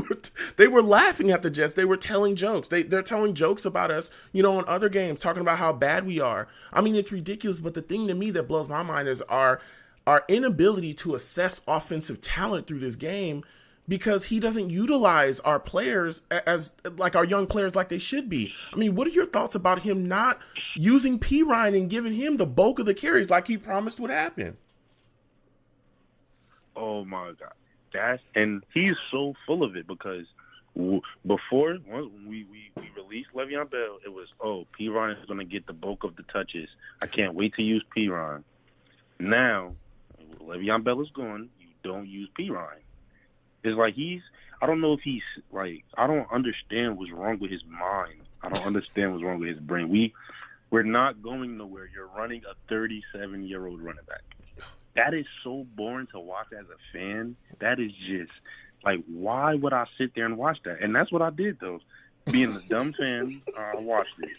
were laughing at the Jets. They were telling jokes. They're telling jokes about us, on other games, talking about how bad we are. I mean, it's ridiculous. But the thing to me that blows my mind is our inability to assess offensive talent through this game, because he doesn't utilize our players as like our young players like they should be. I mean, what are your thoughts about him not using P. Ryan and giving him the bulk of the carries like he promised would happen? Oh my God, and he's so full of it, because before when we released Le'Veon Bell, it was, P. Ryan is going to get the bulk of the touches. I can't wait to use P. Ryan. Now, Le'Veon Bell is gone. You don't use P. Ryan. It's like I don't know if he's like, I don't understand what's wrong with his mind. I don't understand what's wrong with his brain. We're not going nowhere. You're running a 37-year-old running back. That is so boring to watch as a fan. That is just like, why would I sit there and watch that? And that's what I did, though. Being a dumb fan, I watched it.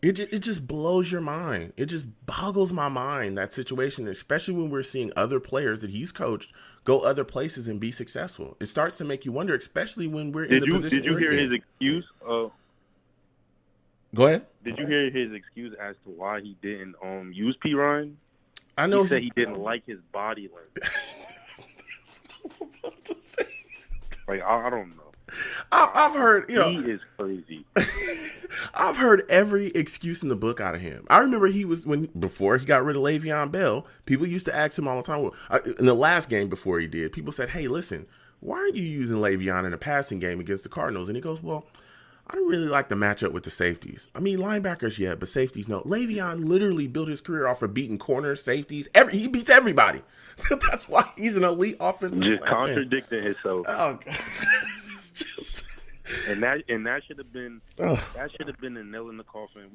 It just blows your mind. It just boggles my mind, that situation, especially when we're seeing other players that he's coached go other places and be successful. It starts to make you wonder, especially when we're in the position. Did you hear his excuse? Go ahead. Did you hear his excuse as to why he didn't use P. Ryan? I know he said he didn't like his body language. I was about to say. Like, I don't know. I've heard, he is crazy. I've heard every excuse in the book out of him. I remember before he got rid of Le'Veon Bell, people used to ask him all the time. In the last game before he did, people said, "Hey, listen, why aren't you using Le'Veon in a passing game against the Cardinals?" And he goes, "Well, I don't really like the matchup with the safeties. I mean, linebackers, yeah, but safeties, no. Le'Veon literally built his career off of beating corners, safeties. He beats everybody. That's why he's an elite offensive Just weapon." contradicting himself. Oh, God. It's just... And that should have been a nail in the coffin.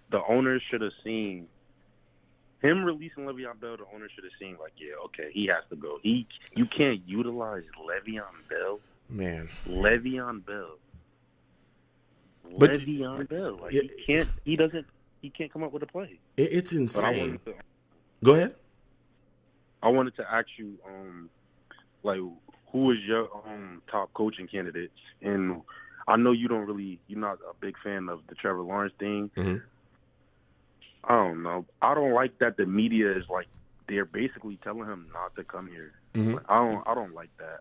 The owners should have seen him releasing Le'Veon Bell. The owners should have seen, like, yeah, okay, he has to go. You can't utilize Le'Veon Bell. Man, Le'Veon Bell. But Le'Veon Bell. Like, it, he can't come up with a play. It's insane. Go ahead. I wanted to ask you, like, who is your top coaching candidate? And I know you're not a big fan of the Trevor Lawrence thing. Mm-hmm. I don't know. I don't like that the media is like, they're basically telling him not to come here. Mm-hmm. Like, I don't like that.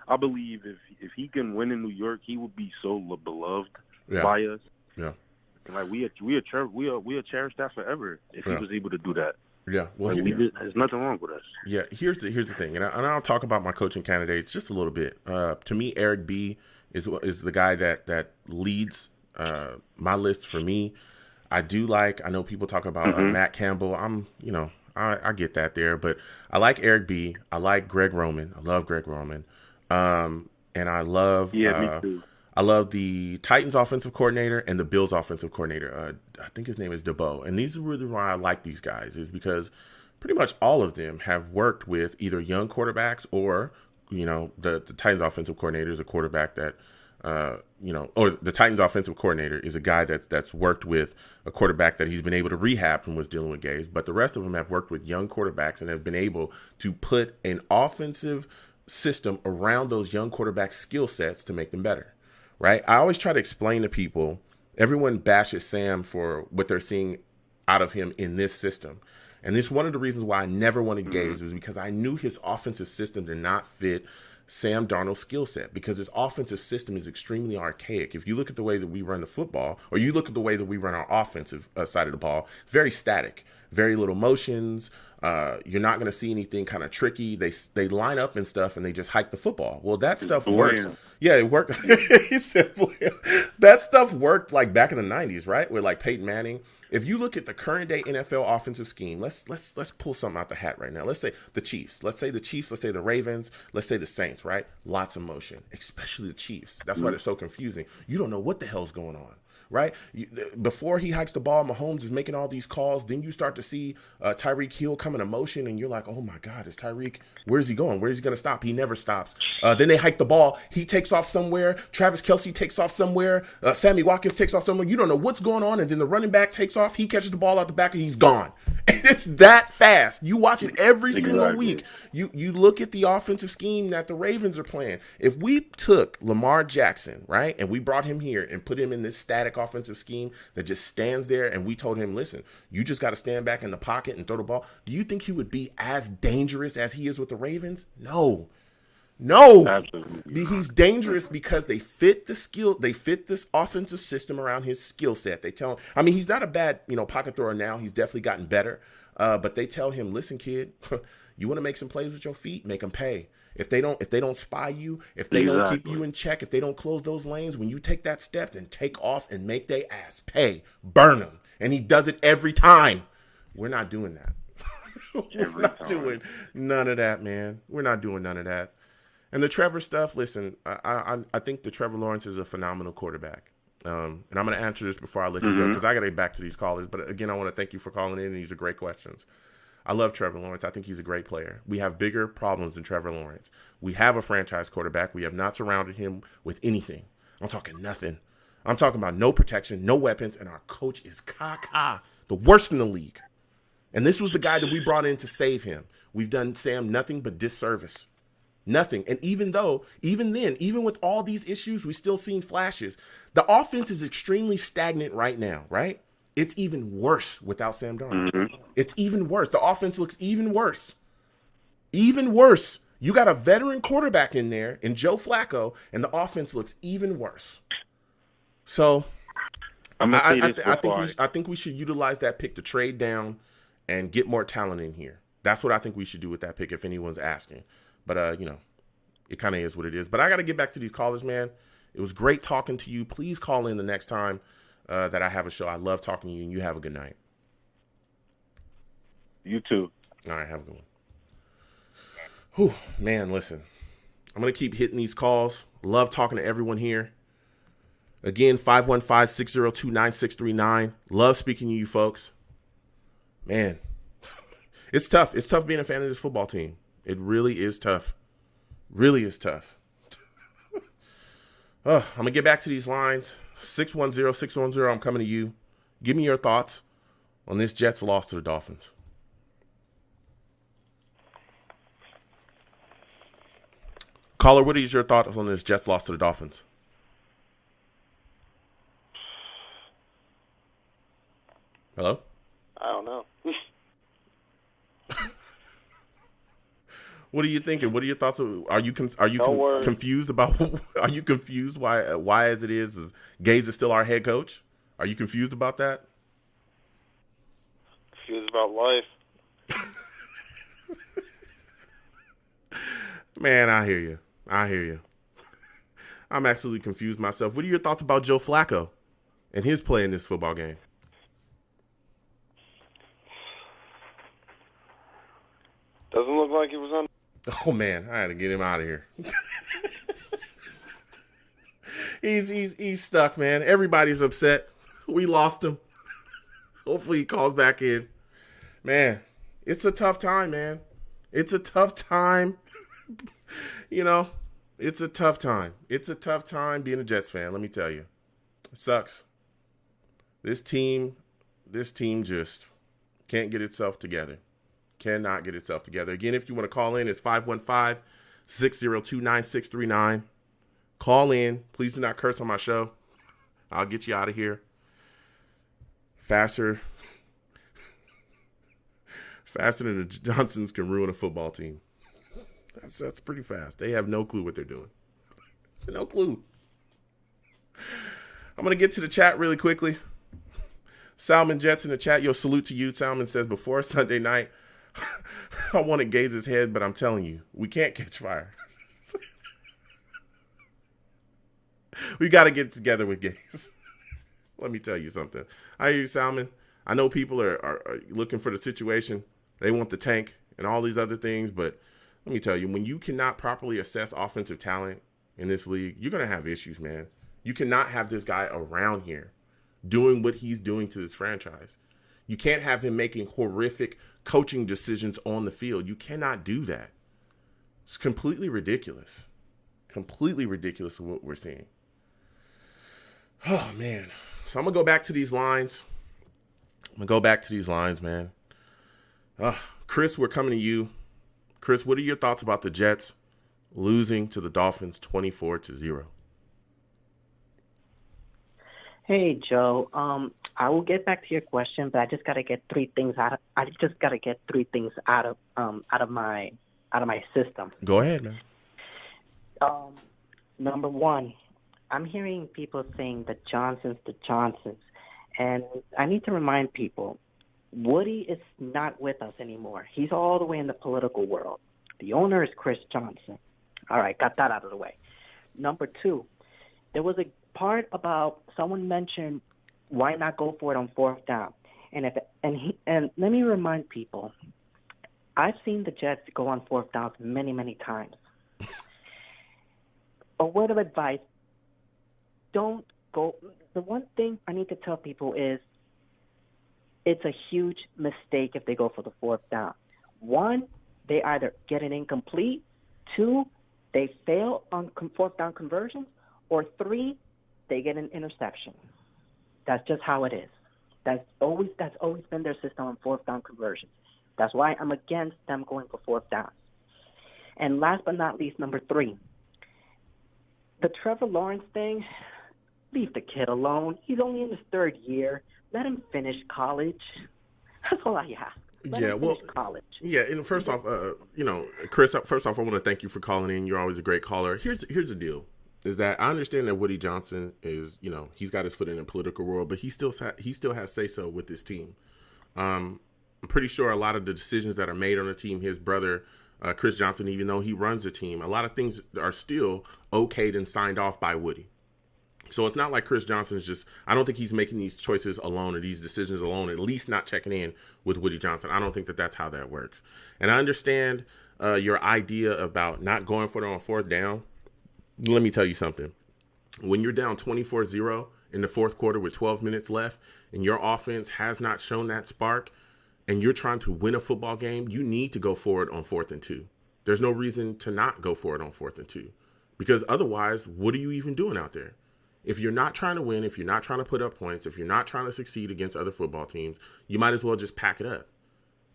I believe if he can win in New York, he would be so beloved by us. Yeah. And like we'll cherish that forever if he was able to do that. Yeah, well, like, there's nothing wrong with us. Yeah, here's the thing, and I'll talk about my coaching candidates just a little bit. To me, Eric B is the guy that leads my list for me. I know people talk about Matt Campbell. I get that there, but I like Eric B. I like Greg Roman. I love Greg Roman, and I love me too. I love the Titans offensive coordinator and the Bills offensive coordinator. I think his name is DeBoe. And these are really why I like these guys, is because pretty much all of them have worked with either young quarterbacks or, the Titans offensive coordinator is a quarterback that, or the Titans offensive coordinator is a guy that's worked with a quarterback that he's been able to rehab and was dealing with Gase. But the rest of them have worked with young quarterbacks and have been able to put an offensive system around those young quarterbacks' skill sets to make them better. right? I always try to explain to people, everyone bashes Sam for what they're seeing out of him in this system. And this is one of the reasons why I never wanted Gase, was because I knew his offensive system did not fit Sam Darnold's skill set, because his offensive system is extremely archaic. If you look at the way that we run the football, or you look at the way that we run our offensive side of the ball, very static, very little motions. You're not going to see anything kind of tricky. They line up and stuff, and they just hike the football. Well, that stuff works. Yeah, it worked. He said, that stuff worked like back in the 90s, right? With like Peyton Manning. If you look at the current day NFL offensive scheme, let's pull something out the hat right now. Let's say the Chiefs. Let's say the Ravens. Let's say the Saints, right? Lots of motion, especially the Chiefs. That's why they're so confusing. You don't know what the hell's going on. Right? Before he hikes the ball, Mahomes is making all these calls. Then you start to see Tyreek Hill come in motion, and you're like, oh my God, is Tyreek, where's he going? Where's he going to stop? He never stops. Then they hike the ball. He takes off somewhere. Travis Kelce takes off somewhere. Sammy Watkins takes off somewhere. You don't know what's going on. And then the running back takes off. He catches the ball out the back, and he's gone. And it's that fast. You watch it every single week. You look at the offensive scheme that the Ravens are playing. If we took Lamar Jackson, right, and we brought him here and put him in this static offensive scheme that just stands there, and we told him, listen, you just got to stand back in the pocket and throw the ball, do you think he would be as dangerous as he is with the Ravens? No. Absolutely. He's dangerous because they fit this offensive system around his skill set. They tell him, I mean, he's not a bad, pocket thrower now. He's definitely gotten better. But they tell him, listen, kid, you want to make some plays with your feet, make them pay. If they don't spy you, if they don't keep you in check, if they don't close those lanes, when you take that step, then take off and make they ass pay, burn them. And he does it every time. We're not doing that. We're not doing none of that, man. We're not doing none of that. And the Trevor stuff, listen, I think the Trevor Lawrence is a phenomenal quarterback. And I'm going to answer this before I let you go, because I got to get back to these callers. But again, I want to thank you for calling in, and these are great questions. I love Trevor Lawrence. I think he's a great player. We have bigger problems than Trevor Lawrence. We have a franchise quarterback. We have not surrounded him with anything. I'm talking nothing. I'm talking about no protection, no weapons, and our coach is the worst in the league. And this was the guy that we brought in to save him. We've done Sam nothing but disservice. Nothing. And even with all these issues, we still seen flashes. The offense is extremely stagnant right now, right? It's even worse without Sam Darnold. It's even worse. The offense looks even worse. Even worse. You got a veteran quarterback in there in Joe Flacco, and the offense looks even worse. So I think we should utilize that pick to trade down and get more talent in here. That's what I think we should do with that pick if anyone's asking. But, it kind of is what it is. But I got to get back to these callers, man. It was great talking to you. Please call in the next time that I have a show. I love talking to you, and you have a good night. You too. All right, have a good one. Whew, man, listen. I'm going to keep hitting these calls. Love talking to everyone here. Again, 515-602-9639. Love speaking to you folks. Man, it's tough. It's tough being a fan of this football team. It really is tough. Really is tough. I'm going to get back to these lines. 610-610, I'm coming to you. Give me your thoughts on this Jets loss to the Dolphins. Caller, what is your thoughts on this Jets loss to the Dolphins? Hello? I don't know. What are you thinking? What are your thoughts? Are you confused about? Are you confused why as it is Gase is still our head coach? Are you confused about that? Confused about life. Man, I hear you. I'm absolutely confused myself. What are your thoughts about Joe Flacco and his play in this football game? Doesn't look like he was on. Oh man, I had to get him out of here. He's stuck, man. Everybody's upset. We lost him. Hopefully he calls back in. Man, it's a tough time, man. It's a tough time. It's a tough time. It's a tough time being a Jets fan, let me tell you. It sucks. This team just can't get itself together. Cannot get itself together. Again, if you want to call in, it's 515-602-9639. Call in. Please do not curse on my show. I'll get you out of here. Faster than the Johnsons can ruin a football team. That's pretty fast. They have no clue what they're doing. No clue. I'm going to get to the chat really quickly. Salmon Jets in the chat. Yo, salute to you. Salmon says, before Sunday night, I wanted Gaze's head, but I'm telling you, we can't catch fire. We got to get together with Gase. Let me tell you something. I hear you, Salmon. I know people are looking for the situation. They want the tank and all these other things, but let me tell you, when you cannot properly assess offensive talent in this league, you're going to have issues, man. You cannot have this guy around here doing what he's doing to this franchise. You can't have him making horrific coaching decisions on the field. You cannot do that. It's completely ridiculous. Completely ridiculous what we're seeing. Oh, man. So I'm going to go back to these lines. Man. Chris, we're coming to you. Chris, what are your thoughts about the Jets losing to the Dolphins 24-0? Hey, Joe. I will get back to your question, but I just got to get three things out of my system. Go ahead, man. Number one, I'm hearing people saying the Johnsons, and I need to remind people, Woody is not with us anymore. He's all the way in the political world. The owner is Chris Johnson. All right, got that out of the way. Number two, there was a part about someone mentioned why not go for it on fourth down. And let me remind people, I've seen the Jets go on fourth downs many, many times. A word of advice, don't go. The one thing I need to tell people is it's a huge mistake if they go for the fourth down. One, they either get an incomplete. Two, they fail on fourth down conversions. Or three, they get an interception. That's just how it is. That's always been their system on fourth down conversions. That's why I'm against them going for fourth downs. And last but not least, number three, the Trevor Lawrence thing, leave the kid alone. He's only in his third year. Let him finish college. That's all I ask. Let him finish college. Yeah, and first off, Chris, first off, I want to thank you for calling in. You're always a great caller. Here's the deal, is that I understand that Woody Johnson is, he's got his foot in the political world, but he still has say-so with his team. I'm pretty sure a lot of the decisions that are made on the team, his brother, Chris Johnson, even though he runs the team, a lot of things are still okayed and signed off by Woody. So it's not like Chris Johnson is just, I don't think he's making these choices alone or these decisions alone, at least not checking in with Woody Johnson. I don't think that that's how that works. And I understand your idea about not going for it on fourth down. Let me tell you something. When you're down 24-0 in the fourth quarter with 12 minutes left and your offense has not shown that spark and you're trying to win a football game, you need to go for it on 4th and 2. There's no reason to not go for it on 4th and 2 because otherwise, what are you even doing out there? If you're not trying to win, if you're not trying to put up points, if you're not trying to succeed against other football teams, you might as well just pack it up.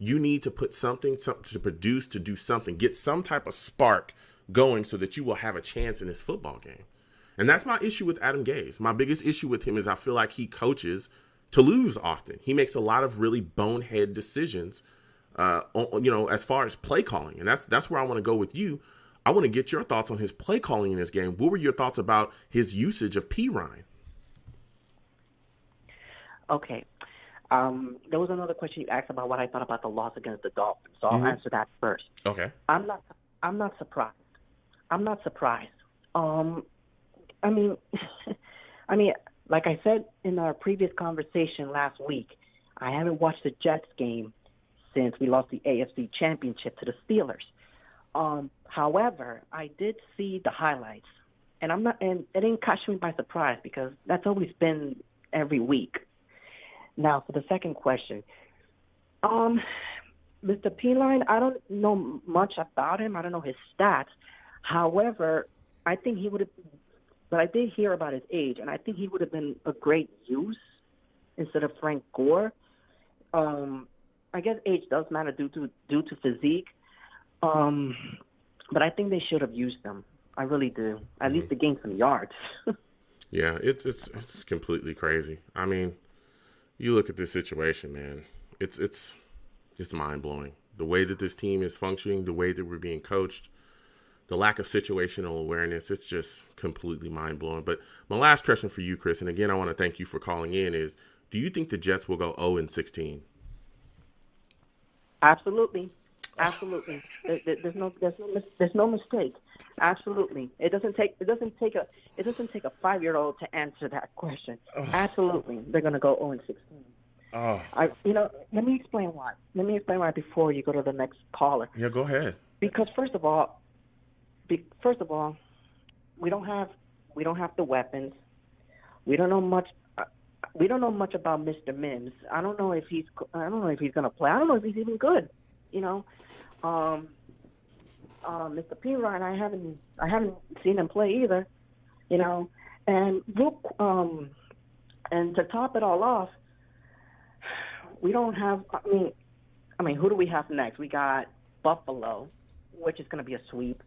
You need to put something to produce, to do something, get some type of spark going so that you will have a chance in this football game. And that's my issue with Adam Gase. My biggest issue with him is I feel like he coaches to lose often. He makes a lot of really bonehead decisions, as far as play calling. And that's where I want to go with you. I want to get your thoughts on his play calling in this game. What were your thoughts about his usage of P. Ryan? Okay. There was another question you asked about what I thought about the loss against the Dolphins. So I'll answer that first. Okay. I'm not surprised. Like I said in our previous conversation last week, I haven't watched the Jets game since we lost the AFC Championship to the Steelers. However, I did see the highlights, and it didn't catch me by surprise because that's always been every week. Now, for the second question, Mr. P-Line, I don't know much about him. I don't know his stats. However, I think he would have, but I did hear about his age, and I think he would have been a great use instead of Frank Gore. I guess age does matter due to physique. But I think they should have used them. I really do. At least to gain some yards. Yeah, it's completely crazy. I mean, you look at this situation, man. It's mind blowing. The way that this team is functioning, the way that we're being coached, the lack of situational awareness, it's just completely mind blowing. But my last question for you, Chris, and again, I want to thank you for calling in, is do you think the Jets will go 0-16? Absolutely. There's no mistake. Absolutely. It doesn't take a 5-year-old to answer that question. Absolutely. They're going to go 0-16. Oh. Let me explain why. Before you go to the next caller. Yeah, go ahead. Because first of all, we don't have the weapons. We don't know much about Mr. Mims. I don't know if he's going to play. I don't know if he's even good. Mr. Pirine, I haven't seen him play either. And look, and to top it all off, we don't have. I mean, who do we have next? We got Buffalo, which is going to be a sweep.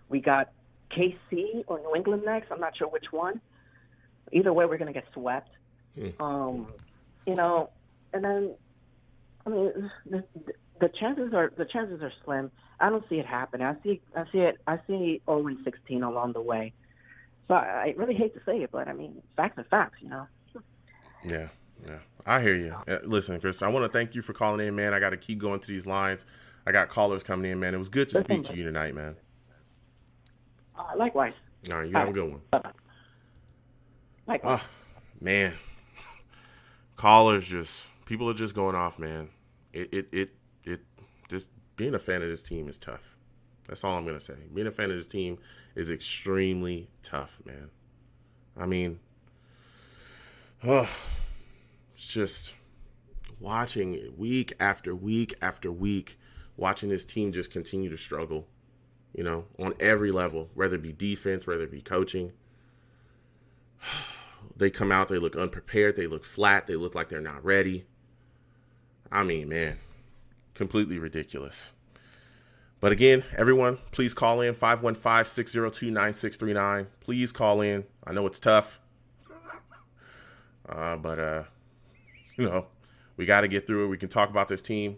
We got KC or New England next. I'm not sure which one. Either way, we're going to get swept. And then, the chances are slim. I don't see it happen. I see 0-16 along the way. So I really hate to say it, but facts are facts, Yeah. I hear you. Listen, Chris, I want to thank you for calling in, man. I got to keep going to these lines. I got callers coming in, man. It was good to speak to you tonight, man. Likewise. All right, you have a good one. Bye-bye. Likewise. Oh, man. People are just going off, man. Just being a fan of this team is tough. That's all I'm going to say. Being a fan of this team is extremely tough, man. It's just watching it week after week after week, watching this team just continue to struggle, on every level, whether it be defense, whether it be coaching. They come out, they look unprepared, they look flat, they look like they're not ready. Man, completely ridiculous. But again, everyone, please call in 515-602-9639. Please call in. I know it's tough. But we got to get through it. We can talk about this team.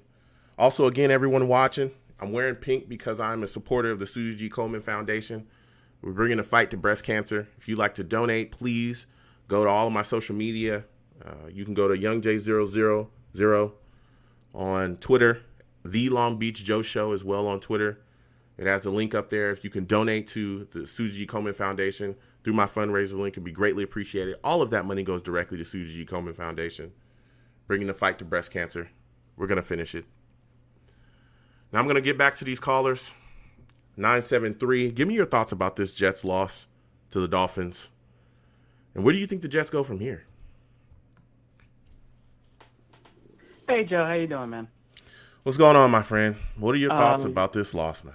Also, again, everyone watching, I'm wearing pink because I'm a supporter of the Susie G. Komen Foundation. We're bringing the fight to breast cancer. If you'd like to donate, please go to all of my social media. You can go to YoungJ000 on Twitter, The Long Beach Joe Show as well on Twitter. It has a link up there. If you can donate to the Susie G. Komen Foundation through my fundraiser link, it'd be greatly appreciated. All of that money goes directly to Susie G. Komen Foundation, bringing the fight to breast cancer. We're going to finish it. Now I'm going to get back to these callers. 973. Give me your thoughts about this Jets loss to the Dolphins. And where do you think the Jets go from here? Hey, Joe. How you doing, man? What's going on, my friend? What are your thoughts about this loss, man?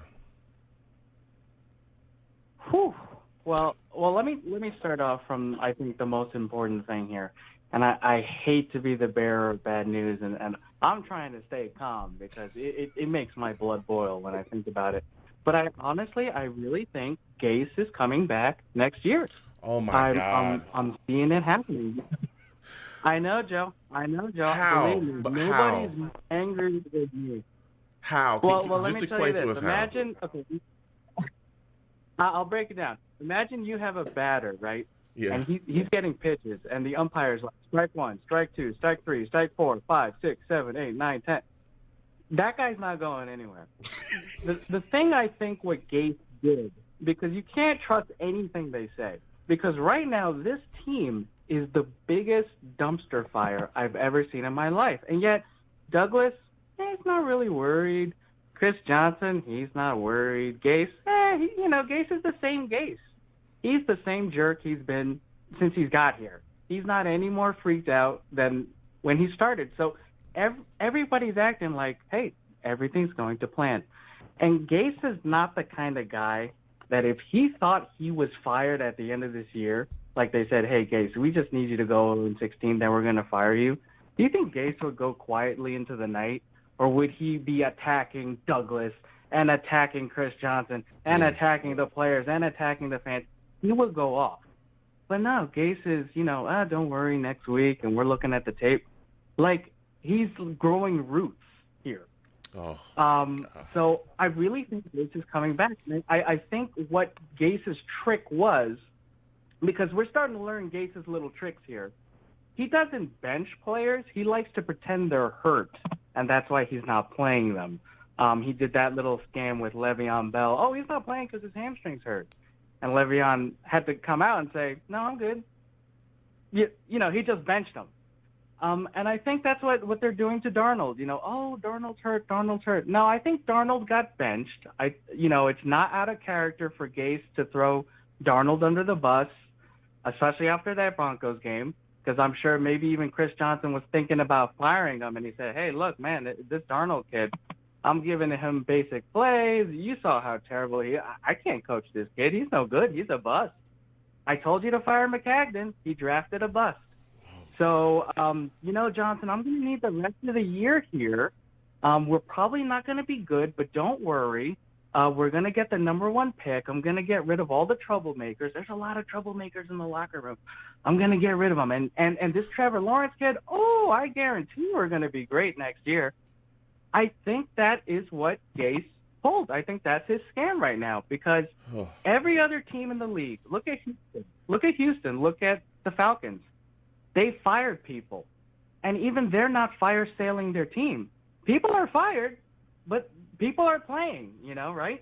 Whew. Well, let me start off from, I think, the most important thing here. And I hate to be the bearer of bad news, and I'm trying to stay calm because it makes my blood boil when I think about it. But I really think Gase is coming back next year. Oh, my God. I'm seeing it happening. I know, Joe. How? Nobody's angry with me. How? Well, just explain to us Imagine, how. Okay, I'll break it down. Imagine you have a batter, right? Yeah. And he's getting pitches, and the umpire's like, strike one, strike two, strike three, strike 4, 5, 6, 7, 8, 9, 10. That guy's not going anywhere. The thing I think what Gase did, because you can't trust anything they say, because right now this team is the biggest dumpster fire I've ever seen in my life. And yet Douglas, he's not really worried. Chris Johnson, he's not worried. Gase, Gase is the same Gase. He's the same jerk he's been since he's got here. He's not any more freaked out than when he started. So everybody's acting like, hey, everything's going to plan. And Gase is not the kind of guy that if he thought he was fired at the end of this year, like they said, hey, Gase, we just need you to go 0-16, then we're going to fire you. Do you think Gase would go quietly into the night, or would he be attacking Douglas and attacking Chris Johnson and attacking the players and attacking the fans, he would go off. But no, Gase is, don't worry, next week, and we're looking at the tape. Like, he's growing roots here. So I really think Gase is coming back. I think what Gase's trick was, because we're starting to learn Gase's little tricks here, he doesn't bench players. He likes to pretend they're hurt, and that's why he's not playing them. He did that little scam with Le'Veon Bell. Oh, he's not playing because his hamstring's hurt. And Le'Veon had to come out and say, no, I'm good. He just benched him. And I think that's what they're doing to Darnold. Darnold's hurt. No, I think Darnold got benched. It's not out of character for Gase to throw Darnold under the bus, especially after that Broncos game, because I'm sure maybe even Chris Johnson was thinking about firing him, and he said, hey, look, man, this Darnold kid, I'm giving him basic plays. You saw how terrible I can't coach this kid. He's no good. He's a bust. I told you to fire McCagnon. He drafted a bust. So, Johnson, I'm going to need the rest of the year here. We're probably not going to be good, but don't worry. We're going to get the number 1 pick. I'm going to get rid of all the troublemakers. There's a lot of troublemakers in the locker room. I'm going to get rid of them. And this Trevor Lawrence kid, I guarantee we're going to be great next year. I think that is what Gase pulled. I think that's his scam right now, because every other team in the league, look at Houston, look at the Falcons. They fired people, and even they're not fire sailing their team. People are fired, but people are playing, right?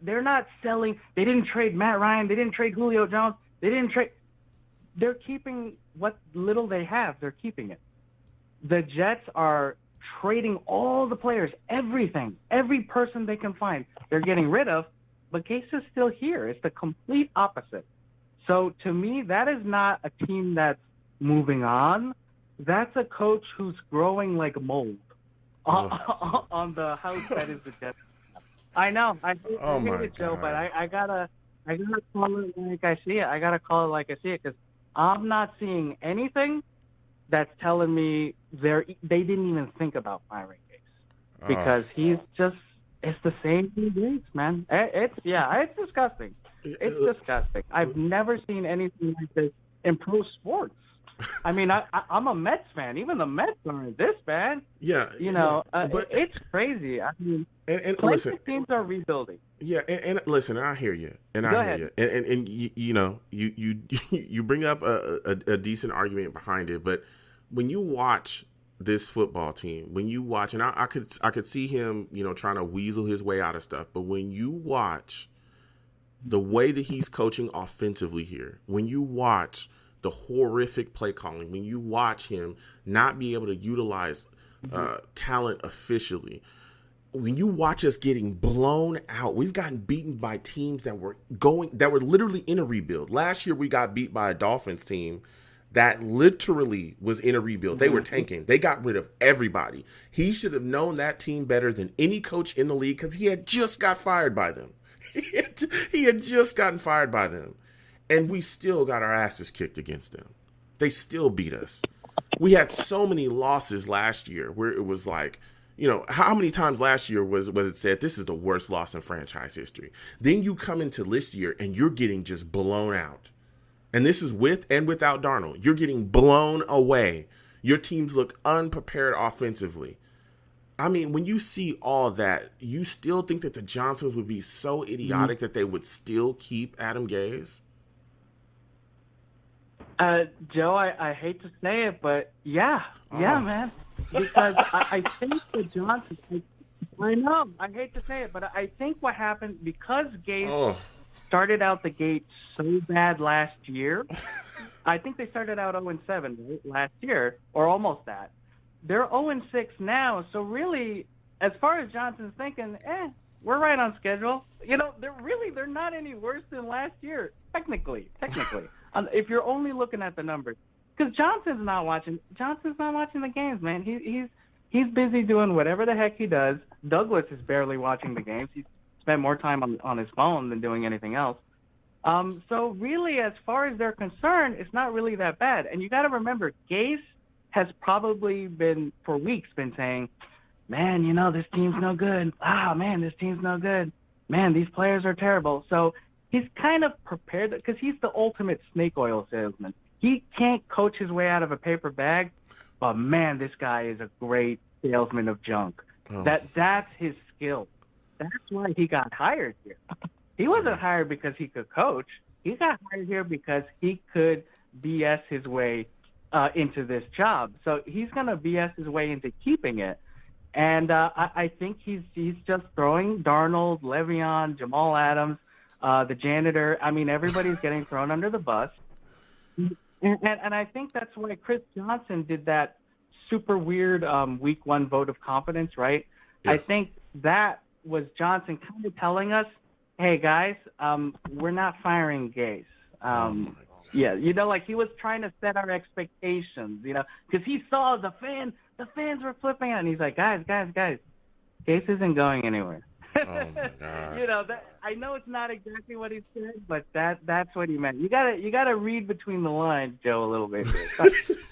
They're not selling. They didn't trade Matt Ryan. They didn't trade Julio Jones. They're keeping what little they have. They're keeping it. The Jets are trading all the players, everything, every person they can find, they're getting rid of, but Gase is still here. It's the complete opposite. So to me, that is not a team that's moving on. That's a coach who's growing like mold on the house that is the Jets. I know. I hate it, Joe, but I gotta call it like I see it. I gotta call it like I see it, because I'm not seeing anything that's telling me they didn't even think about firing Gase, because he's just, it's the same Gase, man. It's disgusting. It's disgusting. I've never seen anything like this in pro sports. I mean, I'm a Mets fan. Even the Mets aren't this bad. Yeah, but it's crazy. I mean, and listen, teams are rebuilding. Yeah, and listen, I hear you, and Go I ahead. hear you, you bring up a decent argument behind it, but when you watch this football team, when you watch, and I could see him, trying to weasel his way out of stuff, but when you watch the way that he's coaching offensively here, when you watch the horrific play calling, when you watch him not be able to utilize talent officially, when you watch us getting blown out, we've gotten beaten by teams that were literally in a rebuild. Last year, we got beat by a Dolphins team that literally was in a rebuild. They were tanking. They got rid of everybody. He should have known that team better than any coach in the league, because he had just got fired by them. He had just gotten fired by them. And we still got our asses kicked against them. They still beat us. We had so many losses last year where it was like, how many times last year was it said this is the worst loss in franchise history? Then you come into this year and you're getting just blown out. And this is with and without Darnold. You're getting blown away. Your teams look unprepared offensively. I mean, when you see all that, you still think that the Johnsons would be so idiotic that they would still keep Adam Gase? Joe, I hate to say it, but yeah, man. Because I think the Johnsons, I know, I hate to say it, but I think what happened, because Gase started out the gate so bad last year, I think they started out 0-7 right, last year, or almost that. They're 0-6 now, so really, as far as Johnson's thinking, we're right on schedule. They're not any worse than last year, technically. If you're only looking at the numbers, because Johnson's not watching the games, man. He's busy doing whatever the heck he does. Douglas is barely watching the games. He's spent more time on his phone than doing anything else. So really, as far as they're concerned, it's not really that bad. And you got to remember, Gase has probably for weeks been saying, man, this team's no good. Man, this team's no good. Man, these players are terrible. So he's kind of prepared because he's the ultimate snake oil salesman. He can't coach his way out of a paper bag, but man, this guy is a great salesman of junk. Oh. That's his skill. That's why he got hired here. He wasn't hired because he could coach. He got hired here because he could BS his way into this job. So he's going to BS his way into keeping it. And I think he's just throwing Darnold, Le'Veon, Jamal Adams, the janitor. I mean, everybody's getting thrown under the bus. And I think that's why Chris Johnson did that super weird week 1 vote of confidence, right? Yeah. I think that was Johnson kind of telling us, hey, guys, we're not firing Gase. Yeah, like he was trying to set our expectations, because he saw the fans were flipping out, and he's like, guys, Gase isn't going anywhere. Oh my God. I know it's not exactly what he said, but that's what he meant. You gotta read between the lines, Joe, a little bit.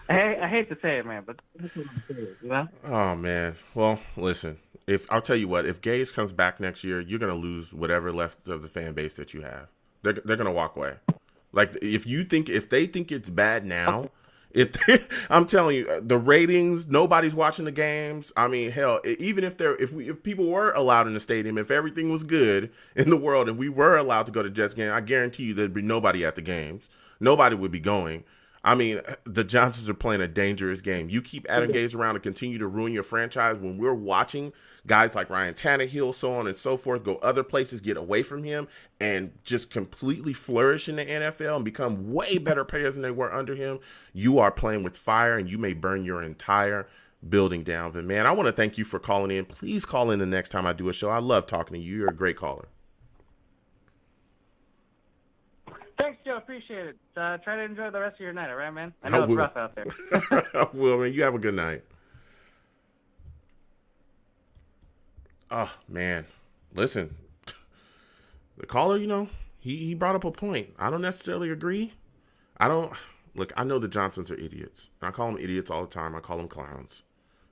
I hate to say it, man, but that's what I'm saying, Oh man. Well, listen. I'll tell you what, if Gase comes back next year, you're gonna lose whatever left of the fan base that you have. They're gonna walk away. Like if they think it's bad now, I'm telling you, the ratings, nobody's watching the games. I mean, hell, even if people were allowed in the stadium, if everything was good in the world and we were allowed to go to Jets game, I guarantee you there'd be nobody at the games. Nobody would be going. I mean, the Johnsons are playing a dangerous game. You keep Adam Gase around and continue to ruin your franchise when we're watching guys like Ryan Tannehill, so on and so forth, go other places, get away from him, and just completely flourish in the NFL and become way better players than they were under him. You are playing with fire, and you may burn your entire building down. But, man, I want to thank you for calling in. Please call in the next time I do a show. I love talking to you. You're a great caller. Thanks, Joe. Appreciate it. Try to enjoy the rest of your night, all right, man? I know it's rough out there. I will, man. You have a good night. Oh, man. Listen, the caller, he brought up a point. I don't necessarily agree. Look, I know the Johnsons are idiots. I call them idiots all the time. I call them clowns.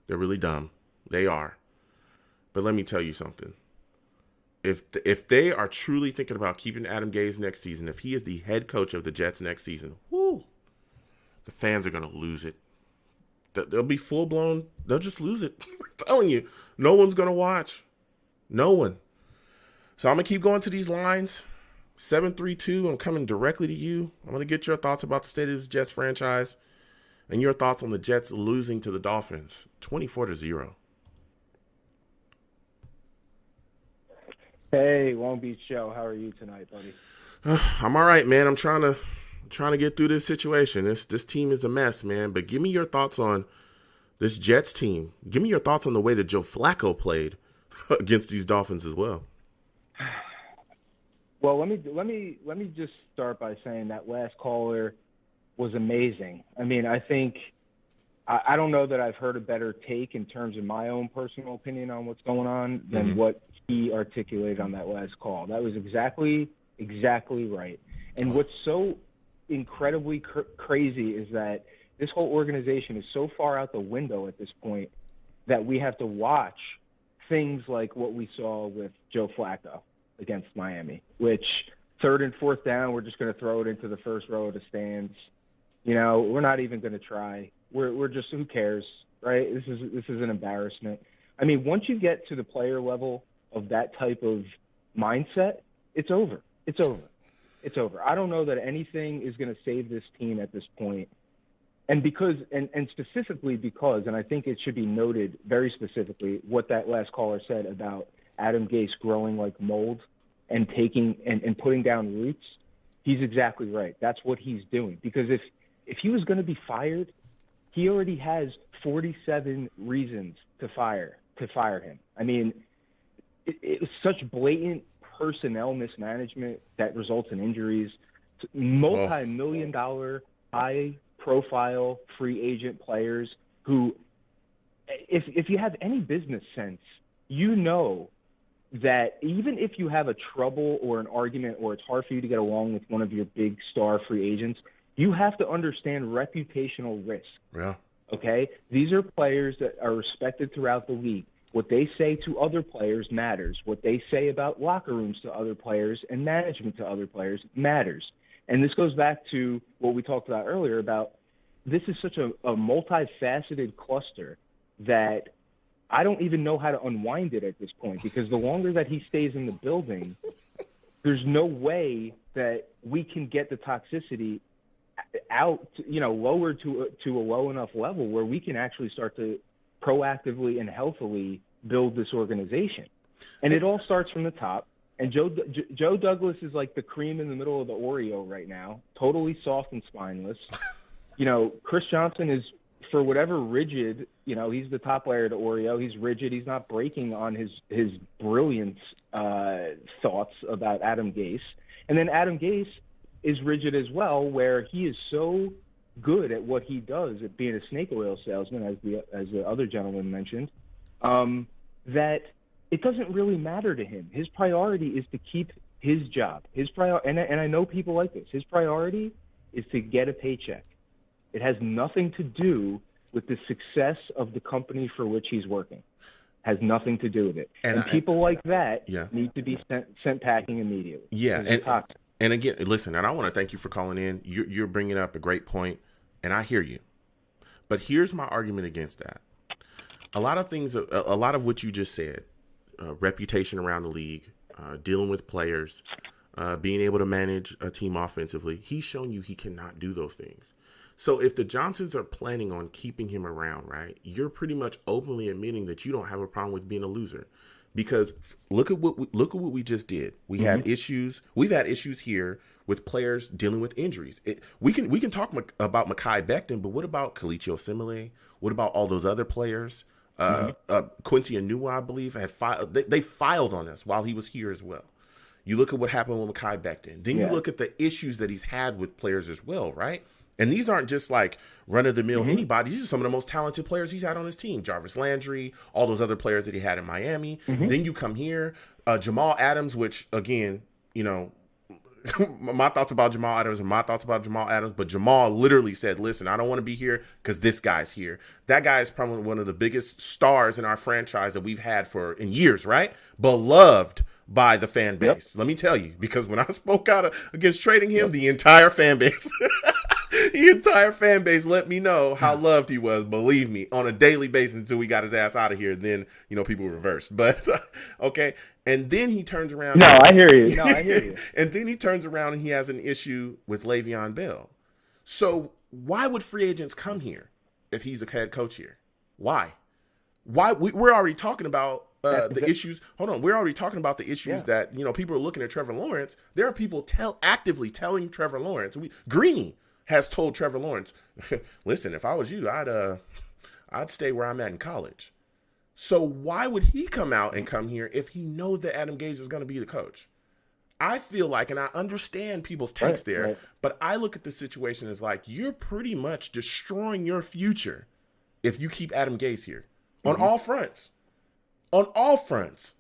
They're really dumb. They are. But let me tell you something. If they are truly thinking about keeping Adam Gase next season, if he is the head coach of the Jets next season, the fans are going to lose it. They'll be full-blown. They'll just lose it. I'm telling you, no one's going to watch. No one. So I'm going to keep going to these lines. 732, I'm coming directly to you. I'm going to get your thoughts about the state of this Jets franchise and your thoughts on the Jets losing to the Dolphins 24-0. Hey, Long Beach Joe, how are you tonight, buddy? I'm all right, man. I'm trying to get through this situation. This team is a mess, man. But give me your thoughts on this Jets team. Give me your thoughts on the way that Joe Flacco played against these Dolphins as well. Well, let me just start by saying that last caller was amazing. I mean, I think I don't know that I've heard a better take in terms of my own personal opinion on what's going on than what he articulated on that last call. That was exactly right. And what's so incredibly crazy is that this whole organization is so far out the window at this point that we have to watch things like what we saw with Joe Flacco against Miami, which 3rd and 4th down, we're just going to throw it into the first row of the stands. We're not even going to try. We're just, who cares, right? This is an embarrassment. I mean, once you get to the player level of that type of mindset, it's over. It's over. It's over. I don't know that anything is going to save this team at this point. And specifically because, and I think it should be noted very specifically what that last caller said about Adam Gase growing like mold and taking and putting down roots, he's exactly right. That's what he's doing. Because if he was going to be fired, he already has 47 reasons to fire him. I mean, it was such blatant personnel mismanagement that results in injuries. Multi-million-dollar, high-profile free agent players who, if you have any business sense, you know that even if you have a trouble or an argument or it's hard for you to get along with one of your big star free agents, you have to understand reputational risk. Yeah. Okay? These are players that are respected throughout the league. What they say to other players matters. What they say about locker rooms to other players and management to other players matters. And this goes back to what we talked about earlier about this is such a multifaceted cluster that I don't even know how to unwind it at this point, because the longer that he stays in the building, there's no way that we can get the toxicity out, lowered to a low enough level where we can actually start to proactively and healthily build this organization. And it all starts from the top. And Joe Douglas is like the cream in the middle of the Oreo right now, totally soft and spineless. Chris Johnson is, for whatever rigid, he's the top layer of the Oreo. He's rigid. He's not breaking on his brilliant thoughts about Adam Gase. And then Adam Gase is rigid as well, where he is so good at what he does, at being a snake oil salesman, as the other gentleman mentioned, that it doesn't really matter to him. His priority is to keep his job. And I know people like this. His priority is to get a paycheck. It has nothing to do with the success of the company for which he's working. Has nothing to do with it. And people like that need to be sent packing immediately. Yeah, and again, listen, and I want to thank you for calling in. You're bringing up a great point, and I hear you. But here's my argument against that. A lot of what you just said, reputation around the league, dealing with players, being able to manage a team offensively, he's shown you he cannot do those things. So if the Johnsons are planning on keeping him around, right, you're pretty much openly admitting that you don't have a problem with being a loser. Because look at what we just did. We had issues. We've had issues here with players dealing with injuries. We can talk about Mekhi Becton, but what about Kalichi Osemele? What about all those other players? Quincy Enunwa, I believe, had filed. They filed on us while he was here as well. You look at what happened with Mekhi Becton. Then you look at the issues that he's had with players as well, right? And these aren't just like run-of-the-mill anybody. These are some of the most talented players he's had on his team. Jarvis Landry, all those other players that he had in Miami. Then you come here, Jamal Adams, which, again, my thoughts about Jamal Adams and my thoughts about Jamal Adams, but Jamal literally said, listen, I don't want to be here because this guy's here. That guy is probably one of the biggest stars in our franchise that we've had in years, right? Beloved by the fan base. Let me tell you, because when I spoke out against trading him, the entire fan base let me know how loved he was, believe me, on a daily basis until we got his ass out of here. Then, people reversed. But, okay. And then he turns around. I hear you. And then he turns around and he has an issue with Le'Veon Bell. So why would free agents come here if he's a head coach here? Why? We're already talking about the issues. Hold on. We're already talking about the issues that, people are looking at Trevor Lawrence. There are people actively telling Trevor Lawrence. Greeny has told Trevor Lawrence, listen, if I was you, I'd stay where I'm at in college. So why would he come out and come here if he knows that Adam Gase is going to be the coach? I feel like, and I understand people's takes but I look at the situation as like, you're pretty much destroying your future if you keep Adam Gase here on all fronts. On all fronts.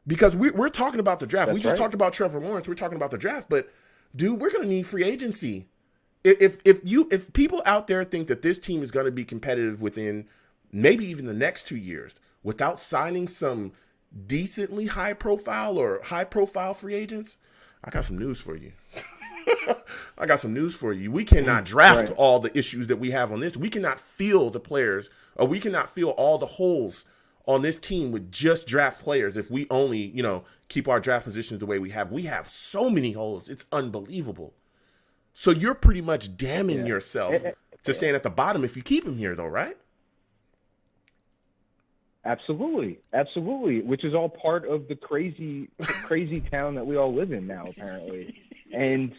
Because we're talking about the draft. We just talked about Trevor Lawrence. We're talking about the draft. But, dude, we're going to need free agency. If people out there think that this team is going to be competitive within maybe even the next 2 years without signing some decently high profile free agents, I got some news for you. We cannot draft all the issues that we have on this. We cannot fill the players, or we cannot fill all the holes on this team with just draft players if we only, keep our draft positions the way we have. We have so many holes. It's unbelievable. So you're pretty much damning yourself to stand at the bottom if you keep him here, though, right? Absolutely. Which is all part of the crazy town that we all live in now, apparently. And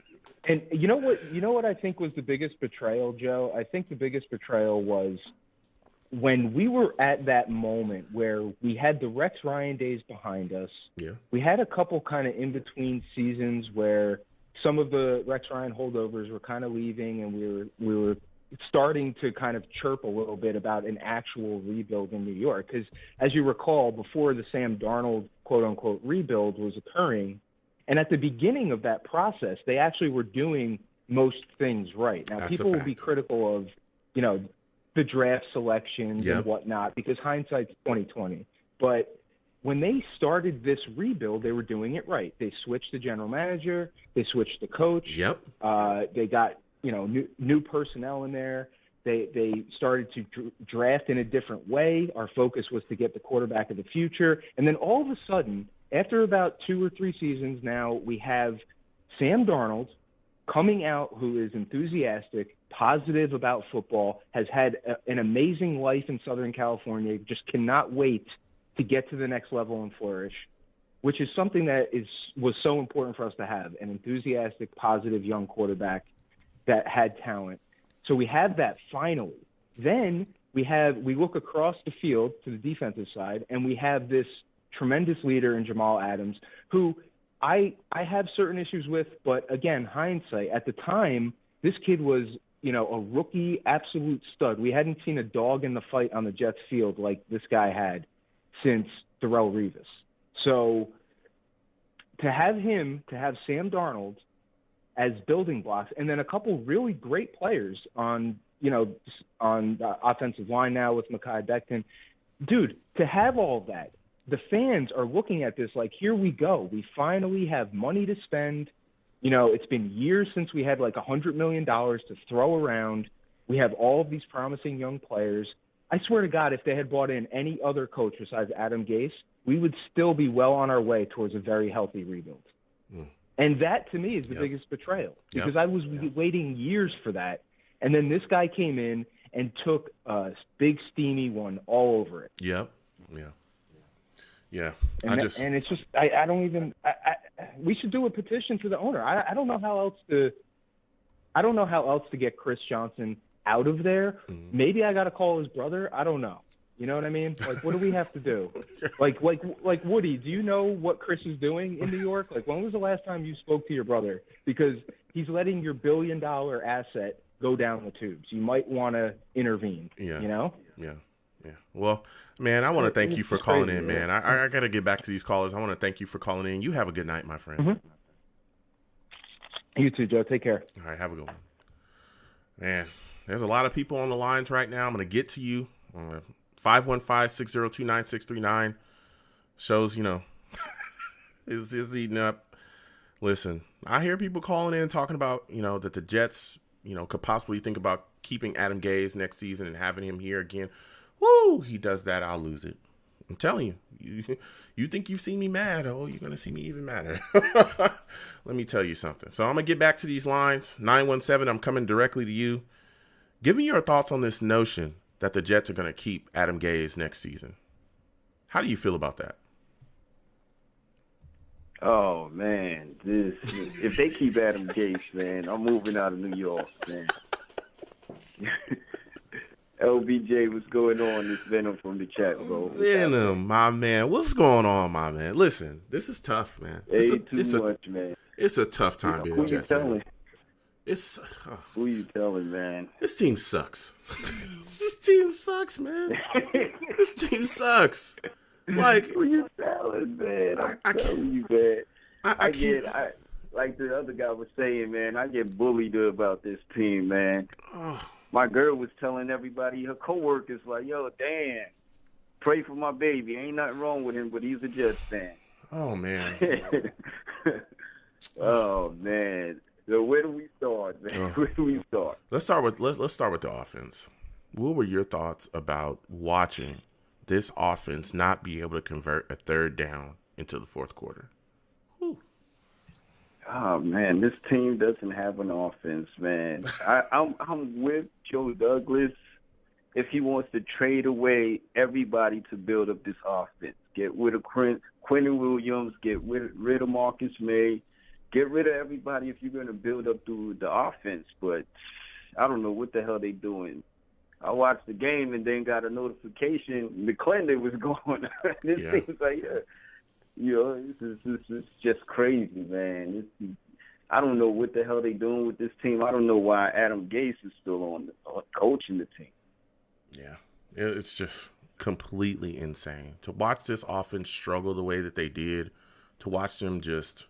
you know what I think was the biggest betrayal, Joe? I think the biggest betrayal was when we were at that moment where we had the Rex Ryan days behind us. Yeah. We had a couple kind of in-between seasons where some of the Rex Ryan holdovers were kind of leaving, and we were starting to kind of chirp a little bit about an actual rebuild in New York. Because as you recall, before the Sam Darnold quote-unquote rebuild was occurring, and at the beginning of that process, they actually were doing most things right. Now, people will be critical of, the draft selections and whatnot, because hindsight's 20/20. But when they started this rebuild, they were doing it right. They switched the general manager. They switched the coach. Yep. They got, new personnel in there. They started to draft in a different way. Our focus was to get the quarterback of the future. And then all of a sudden, after about 2 or 3 seasons now, we have Sam Darnold coming out who is enthusiastic, positive about football, has had an amazing life in Southern California, just cannot wait to get to the next level and flourish, which is something that was so important for us to have, an enthusiastic, positive young quarterback that had talent. So we have that finally. Then we look across the field to the defensive side, and we have this tremendous leader in Jamal Adams, who I have certain issues with, but again, hindsight, at the time, this kid was, a rookie, absolute stud. We hadn't seen a dog in the fight on the Jets field like this guy had since Darrelle Revis. So to have Sam Darnold as building blocks, and then a couple really great players on the offensive line now with Mekhi Becton, dude, to have all that, the fans are looking at this like, here we go. We finally have money to spend. It's been years since we had like $100 million to throw around. We have all of these promising young players. I swear to God, if they had brought in any other coach besides Adam Gase, we would still be well on our way towards a very healthy rebuild. And that, to me, is the biggest betrayal, because I was waiting years for that. And then this guy came in and took a big, steamy one all over it. Yep. Yeah. Yeah. And it's just, I don't even, we should do a petition for the owner. I don't know how else to get Chris Johnson out of there. Maybe I got to call his brother. I don't know. You know what I mean? Like, what do we have to do? Like Woody, do you know what Chris is doing in New York? Like, when was the last time you spoke to your brother? Because he's letting your $1 billion asset go down the tubes. You might want to intervene. Yeah. Yeah. Well, man, I want to thank you for calling in, man. I got to get back to these callers. I want to thank you for calling in. You have a good night, my friend. Mm-hmm. You too, Joe. Take care. All right, have a good one. Man, there's a lot of people on the lines right now. I'm going to get to you. 515-602-9639. Shows, is eating up. Listen, I hear people calling in talking about, that the Jets, could possibly think about keeping Adam Gase next season and having him here again. Woo, he does that, I'll lose it. I'm telling you, you think you've seen me mad. Oh, you're going to see me even madder. Let me tell you something. So I'm going to get back to these lines. 917, I'm coming directly to you. Give me your thoughts on this notion that the Jets are going to keep Adam Gase next season. How do you feel about that? Oh, man. If they keep Adam Gase, man, I'm moving out of New York, man. LBJ, what's going on? It's Venom from the chat, bro. Venom, my man. What's going on, my man? Listen, this is tough, man. Man. It's a tough time being a Jets fan. Who you telling, man? This team sucks. This team sucks, man. This team sucks. Like, who you telling, man? I'm telling you, man. I get, like the other guy was saying, man, I get bullied about this team, man. My girl was telling everybody, her coworkers, like, yo, Dan, pray for my baby. Ain't nothing wrong with him, but he's a Jets fan. Oh, man. Oh, man. So where do we start, man? Where do we start? Let's start with the offense. What were your thoughts about watching this offense not be able to convert a third down into the fourth quarter? Oh, man, this team doesn't have an offense, man. I'm with Joe Douglas if he wants to trade away everybody to build up this offense. Get rid of Quentin Williams, get rid of Marcus May, get rid of everybody if you're going to build up the offense. But I don't know what the hell they doing. I watched the game and then got a notification McClendon was going. This seems like, this is just crazy, man. I don't know what the hell they doing with this team. I don't know why Adam Gase is still on coaching the team. Yeah, it's just completely insane. To watch this offense struggle the way that they did, to watch them just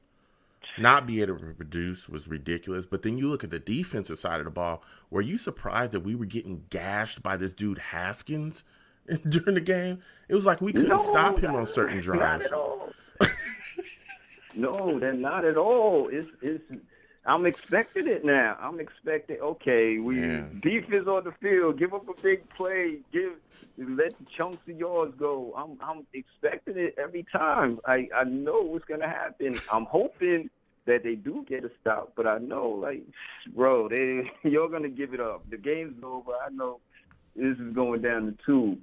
not be able to produce was ridiculous. But then you look at the defensive side of the ball. Were you surprised that we were getting gashed by this dude Haskins during the game. It was like we couldn't stop him on certain drives. Not at all. No, they're not at all. It's I'm expecting it now. I'm expecting. Okay, defense on the field. Give up a big play. Let the chunks of yards go. I'm expecting it every time. I know what's gonna happen. I'm hoping that they do get a stop, but I know, like, bro, you're gonna give it up. The game's over. I know this is going down the tube.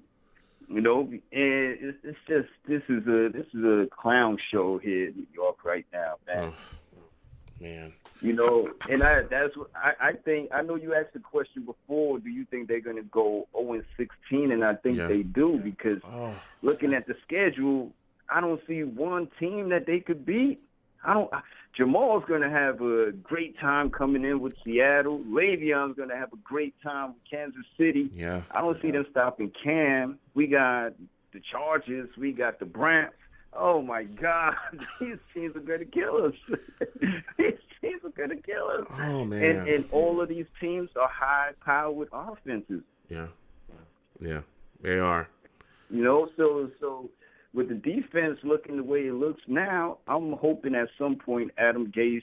You know, and it's just this is a clown show here in New York right now, man. Oh, man. You know, and that's what I think. I know you asked the question before. Do you think they're going to go 0-16? And I think they do, because looking at the schedule, I don't see one team that they could beat. Jamal's going to have a great time coming in with Seattle. Le'Veon's going to have a great time with Kansas City. Yeah. I don't see them stopping Cam. We got the Chargers. We got the Browns. Oh, my God. These teams are going to kill us. These teams are going to kill us. Oh, man. And all of these teams are high-powered offenses. Yeah. Yeah, they are. You know, so with the defense looking the way it looks now, I'm hoping at some point Adam Gase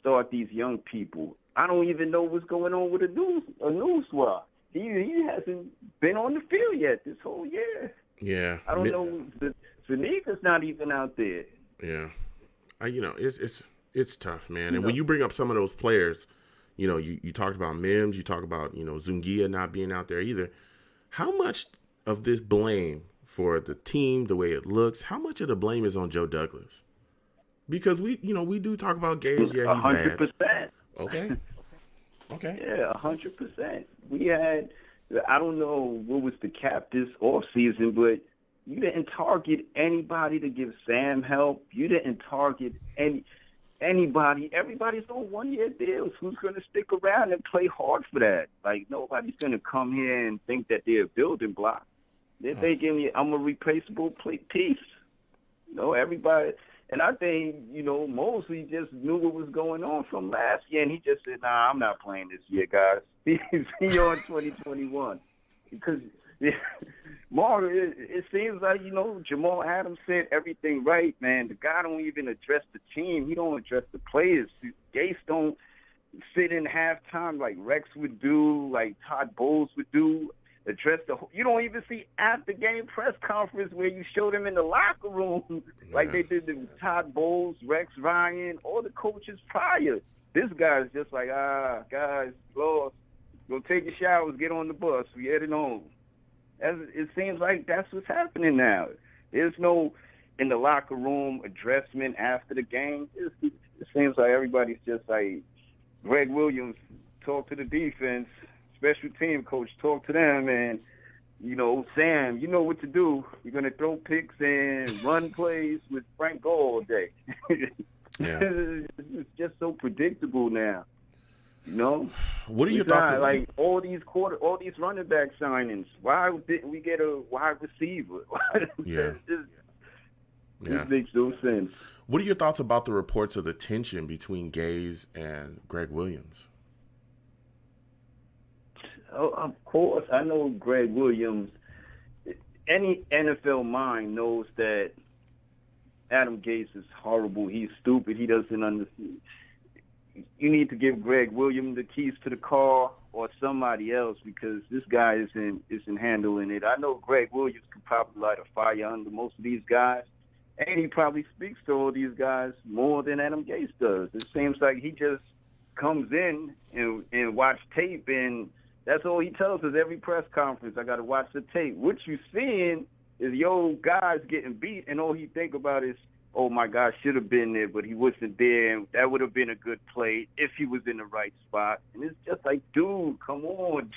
start these young people. I don't even know what's going on with a new squad. He hasn't been on the field yet this whole year. Yeah. I don't know. Zanika's not even out there. Yeah. It's tough, man. And when you bring up some of those players, you know, you talked about Mims, you talk about, you know, Zungia not being out there either. How much of this blame for the team, the way it looks, how much of the blame is on Joe Douglas? Because we do talk about Gase. Yeah, he's 100%. bad. Okay. Yeah, 100%. We had, I don't know what was the cap this offseason, but you didn't target anybody to give Sam help. You didn't target anybody. Everybody's on one-year deals. Who's going to stick around and play hard for that? Like, nobody's going to come here and think that they're a building block. They're thinking, I'm a replaceable piece. You know, everybody. And I think, you know, Mosley just knew what was going on from last year, and he just said, nah, I'm not playing this year, guys. He's on 2021. Because, Mark, it seems like, you know, Jamal Adams said everything right, man. The guy don't even address the team. He don't address the players. Gase don't sit in halftime like Rex would do, like Todd Bowles would do. Address you don't even see after game press conference where you show them in the locker room like they did the Todd Bowles, Rex Ryan, all the coaches prior. This guy's just like, guys, lost. Go take your showers, get on the bus, we heading home. It seems like that's what's happening now. There's no in the locker room addressment after the game. It seems like everybody's just like Greg Williams talk to the defense. Special team coach, talk to them, and, you know, Sam, you know what to do. You're going to throw picks and run plays with Frank Gore all day. Yeah. It's just so predictable now. You know? What are your thoughts on like all these running back signings? Why didn't we get a wide receiver? Yeah. This makes no sense. What are your thoughts about the reports of the tension between Gase and Greg Williams? Oh, of course. I know Greg Williams. Any NFL mind knows that Adam Gase is horrible. He's stupid. He doesn't understand. You need to give Greg Williams the keys to the car or somebody else, because this guy isn't handling it. I know Greg Williams could probably light a fire under most of these guys, and he probably speaks to all these guys more than Adam Gase does. It seems like he just comes in and watch tape, and that's all he tells us every press conference. I got to watch the tape. What you seeing is your guys getting beat, and all he think about is, oh, my God, should have been there, but he wasn't there, and that would have been a good play if he was in the right spot. And it's just like, dude, come on.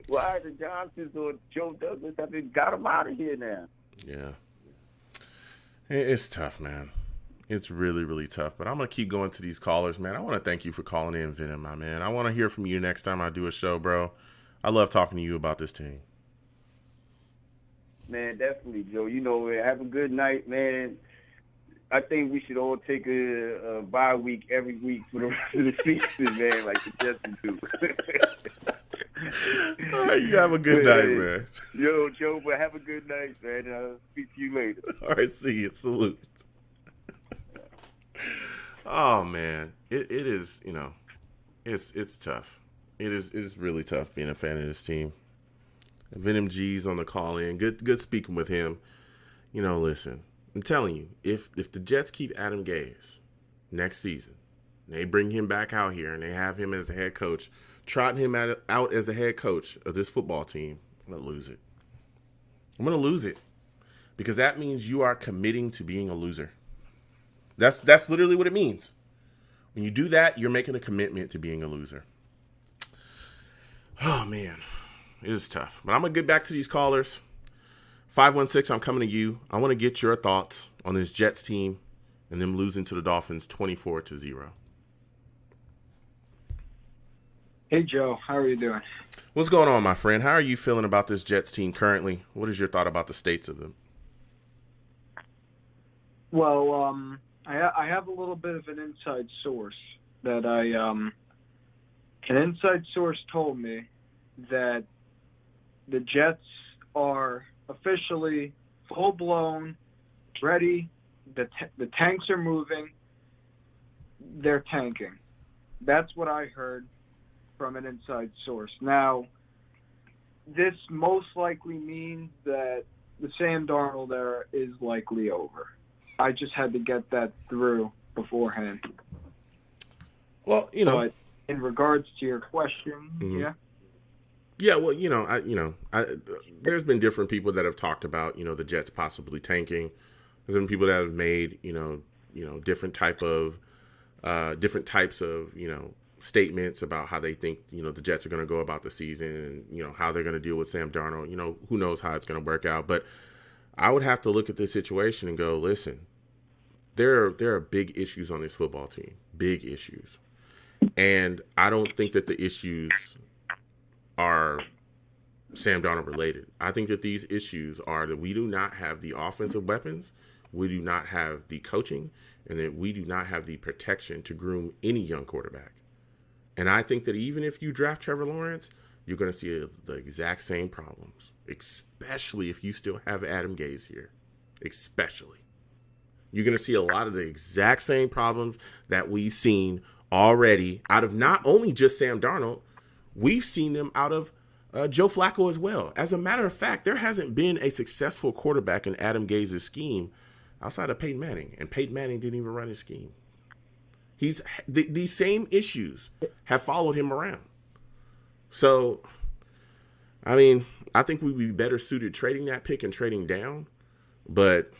Why the Johnsons or Joe Douglas haven't got him out of here now? Yeah. It's tough, man. It's really, really tough. But I'm going to keep going to these callers, man. I want to thank you for calling in, Venom, my man. I want to hear from you next time I do a show, bro. I love talking to you about this team. Man, definitely, Joe. You know, have a good night, man. I think we should all take a bye week every week for the rest of the season, man, like the Jets do. All right, you have a good night, man. Yo, Joe, but have a good night, man. I'll speak to you later. All right, see you. Salute. Oh man, it is, it's tough. It's really tough being a fan of this team. Venom G's on the call in. Good speaking with him. Listen, I'm telling you, if the Jets keep Adam Gase next season, they bring him back out here and they have him as the head coach, trotting him out as the head coach of this football team, I'm going to lose it. I'm going to lose it because that means you are committing to being a loser. That's literally what it means. When you do that, you're making a commitment to being a loser. Oh, man. It is tough. But I'm going to get back to these callers. 516, I'm coming to you. I want to get your thoughts on this Jets team and them losing to the Dolphins 24-0. Hey, Joe. How are you doing? What's going on, my friend? How are you feeling about this Jets team currently? What is your thought about the states of them? Well, I have a little bit of an inside source that an inside source told me that the Jets are officially full-blown, ready. The tanks are moving. They're tanking. That's what I heard from an inside source. Now, this most likely means that the Sam Darnold era is likely over. I just had to get that through beforehand. Well, But in regards to your question, yeah. Yeah, well, there's been different people that have talked about, the Jets possibly tanking. There's been people that have made, different types of, statements about how they think, the Jets are going to go about the season and, how they're going to deal with Sam Darnold. Who knows how it's going to work out. But I would have to look at this situation and go, listen, there are big issues on this football team, big issues. And I don't think that the issues are Sam Darnold related. I think that these issues are that we do not have the offensive weapons, we do not have the coaching, and that we do not have the protection to groom any young quarterback. And I think that even if you draft Trevor Lawrence, you're going to see the exact same problems, especially if you still have Adam Gase here, especially. You're going to see a lot of the exact same problems that we've seen already out of not only just Sam Darnold, we've seen them out of Joe Flacco as well. As a matter of fact, there hasn't been a successful quarterback in Adam Gase's scheme outside of Peyton Manning, and Peyton Manning didn't even run his scheme. These same issues have followed him around. So, I mean, I think we'd be better suited trading that pick and trading down, but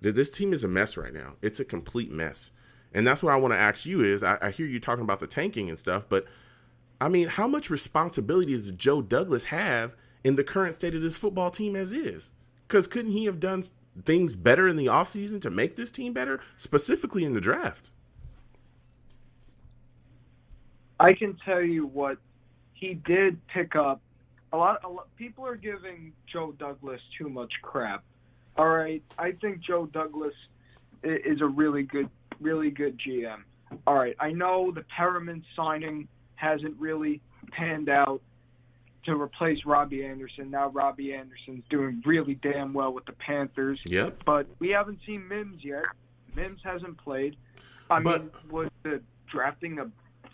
this team is a mess right now. It's a complete mess. And that's what I want to ask you is, I hear you talking about the tanking and stuff, but I mean, how much responsibility does Joe Douglas have in the current state of this football team as is? Because couldn't he have done things better in the offseason to make this team better, specifically in the draft? I can tell you what he did pick up. A lot people are giving Joe Douglas too much crap. All right, I think Joe Douglas is a really good GM. All right, I know the Perriman signing hasn't really panned out to replace Robbie Anderson. Now Robbie Anderson's doing really damn well with the Panthers. Yep. But we haven't seen Mims yet. Mims hasn't played. I mean, was the drafting a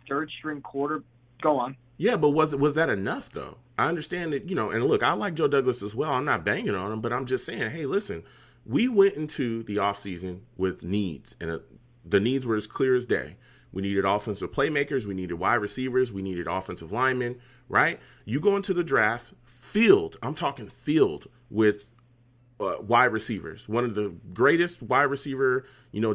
third-string quarter? Go on. Yeah, but was that enough, though? I understand that, and look, I like Joe Douglas as well. I'm not banging on him, but I'm just saying, hey, listen, we went into the offseason with needs, and the needs were as clear as day. We needed offensive playmakers. We needed wide receivers. We needed offensive linemen, right? You go into the draft, I'm talking field with wide receivers. One of the greatest wide receiver,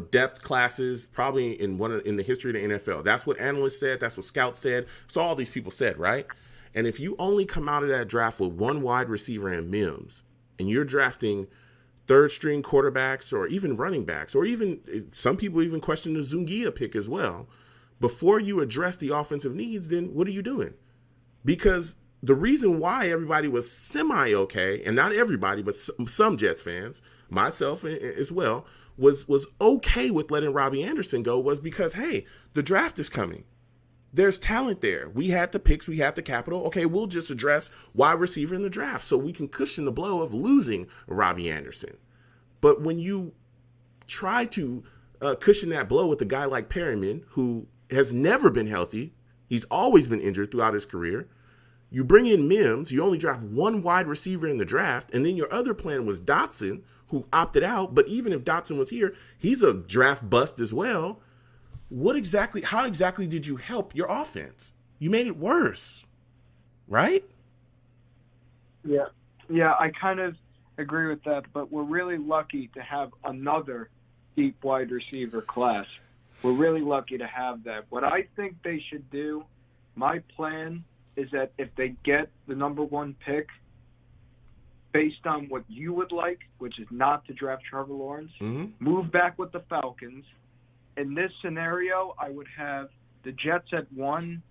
depth classes probably in the history of the NFL. That's what analysts said. That's what scouts said. So all these people said, right? And if you only come out of that draft with one wide receiver in Mims, and you're drafting third-string quarterbacks or even running backs, or even some people even question the Zungia pick as well, before you address the offensive needs, then what are you doing? Because the reason why everybody was semi-okay, and not everybody, but some Jets fans, myself as well, was okay with letting Robbie Anderson go was because, hey, the draft is coming. There's talent there. We had the picks. We had the capital. Okay, we'll just address wide receiver in the draft so we can cushion the blow of losing Robbie Anderson. But when you try to cushion that blow with a guy like Perryman, who has never been healthy, he's always been injured throughout his career, you bring in Mims, you only draft one wide receiver in the draft, and then your other plan was Dotson, who opted out. But even if Dotson was here, he's a draft bust as well. How exactly did you help your offense? You made it worse, right? Yeah. Yeah, I kind of agree with that, but we're really lucky to have another deep wide receiver class. We're really lucky to have that. What I think they should do, my plan is that if they get the number 1 pick, based on what you would like, which is not to draft Trevor Lawrence, move back with the Falcons. In this scenario, I would have the Jets at 1,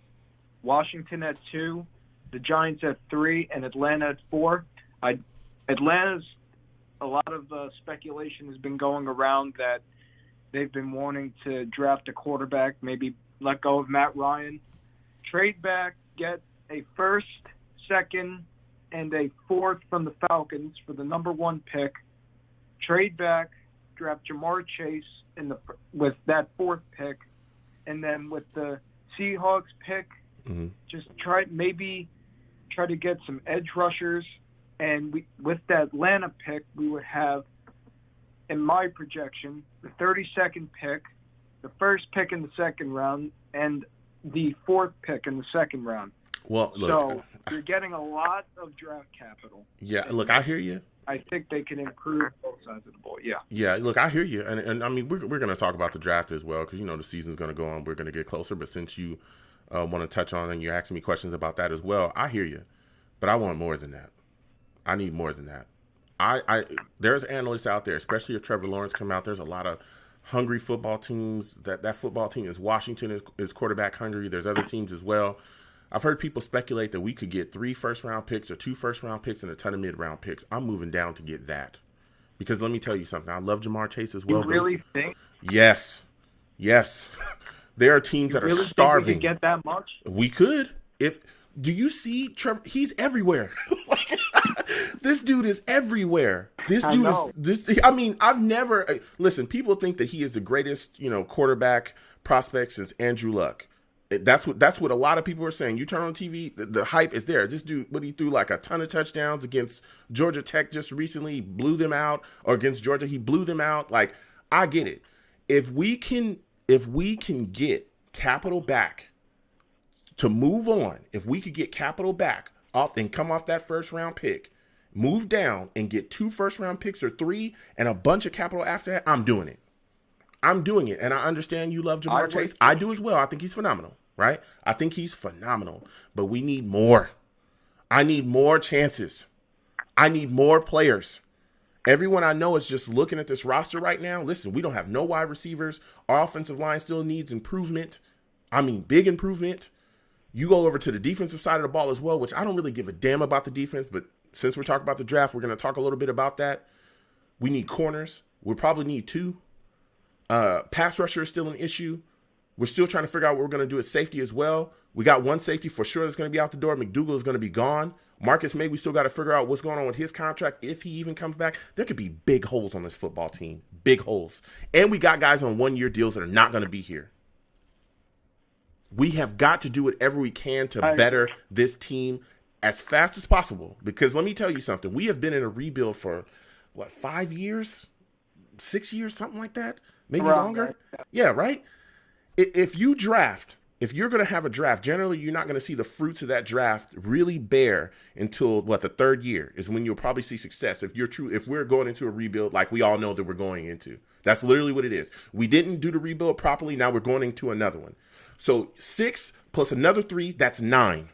Washington at 2, the Giants at 3, and Atlanta at 4. Atlanta's, a lot of speculation has been going around that they've been wanting to draft a quarterback, maybe let go of Matt Ryan, trade back, get a first, second, and a fourth from the Falcons for the number 1 pick, trade back, draft Jamar Chase with that 4th pick, and then with the Seahawks pick, just try to get some edge rushers, and with the Atlanta pick, we would have, in my projection, the 32nd pick, the first pick in the second round, and the 4th pick in the second round. Well, look, so you're getting a lot of draft capital. Yeah, look, I hear you. I think they can improve both sides of the ball. Yeah. Yeah, look, I hear you. And I mean, we're going to talk about the draft as well because, the season's going to go on. We're going to get closer. But since you want to touch on and you're asking me questions about that as well, I hear you. But I want more than that. I need more than that. There's analysts out there, especially if Trevor Lawrence come out, there's a lot of hungry football teams. That football team is Washington is quarterback hungry. There's other teams as well. I've heard people speculate that we could get 3 first-round picks or 2 first-round picks and a ton of mid-round picks. I'm moving down to get that. Because let me tell you something. I love Jamar Chase as well. You really think? Yes. There are teams that are starving. Think we could get that much? We could. Do you see Trevor? He's everywhere. This dude is everywhere. I mean, I've never listen, people think that he is the greatest, quarterback prospect since Andrew Luck. That's what a lot of people are saying. You turn on TV, the hype is there. This dude, he threw like a ton of touchdowns against Georgia Tech just recently. He blew them out, or against Georgia, he blew them out. Like, I get it. If we can get capital back to move on, if we could get capital back off and come off that first round pick, move down and get 2 first round picks or 3 and a bunch of capital after that, I'm doing it. And I understand you love Jamar Chase. I do as well. I think he's phenomenal, right? I think he's phenomenal, but we need more. I need more chances. I need more players. Everyone I know is just looking at this roster right now. Listen, we don't have no wide receivers. Our offensive line still needs improvement. I mean, big improvement. You go over to the defensive side of the ball as well, which I don't really give a damn about the defense, but since we're talking about the draft, we're going to talk a little bit about that. We need corners. We probably need 2. Pass rusher is still an issue. We're still trying to figure out what we're going to do at safety as well. We got 1 safety for sure that's going to be out the door. McDougal is going to be gone. Marcus May, we still got to figure out what's going on with his contract, if he even comes back. There could be big holes on this football team. Big holes. And we got guys on 1-year deals that are not going to be here. We have got to do whatever we can to better this team as fast as possible. Because let me tell you something. We have been in a rebuild for, 5 years? 6 years? Something like that? Maybe longer? Right. Yeah, right? If you're going to have a draft, generally you're not going to see the fruits of that draft really bear until, the 3rd year is when you'll probably see success. If we're going into a rebuild like we all know that we're going into. That's literally what it is. We didn't do the rebuild properly. Now we're going into another one. So 6 plus another 3, that's 9.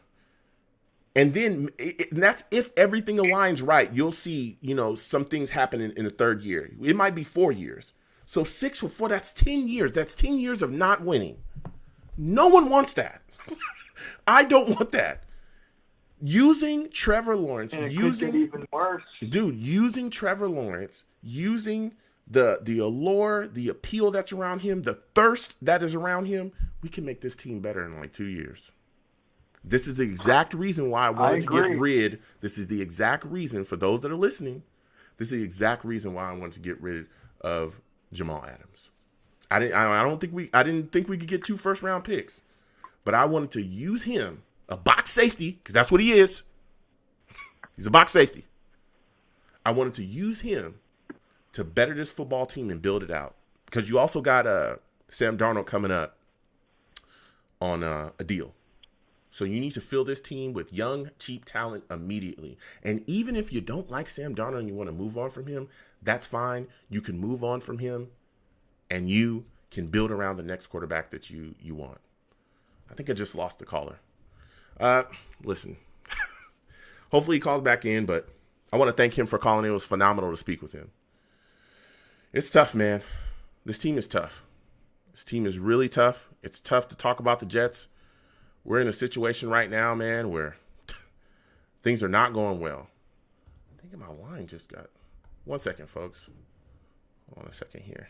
And then that's if everything aligns right, you'll see, some things happen in the 3rd year. It might be 4 years. So 6 with 4, that's 10 years. That's 10 years of not winning. No one wants that. I don't want that. Using Trevor Lawrence, even worse. Using Trevor Lawrence, using the allure, the appeal that's around him, the thirst that is around him, we can make this team better in like 2 years. This is the exact reason why I wanted to get rid. This is the exact reason, for those that are listening, this is the exact reason why I wanted to get rid of Jamal Adams. I didn't think we could get 2 first-round picks, but I wanted to use him, a box safety, because that's what he is. He's a box safety. I wanted to use him to better this football team and build it out, because you also got Sam Darnold coming up on a deal. So you need to fill this team with young, cheap talent immediately. And even if you don't like Sam Darnold and you want to move on from him, that's fine. You can move on from him, and you can build around the next quarterback that you want. I think I just lost the caller. Listen, hopefully he calls back in, but I want to thank him for calling in. It was phenomenal to speak with him. It's tough, man. This team is tough. This team is really tough. It's tough to talk about the Jets. We're in a situation right now, man, where things are not going well. I think my line just got... 1 second, folks. Hold on a second here.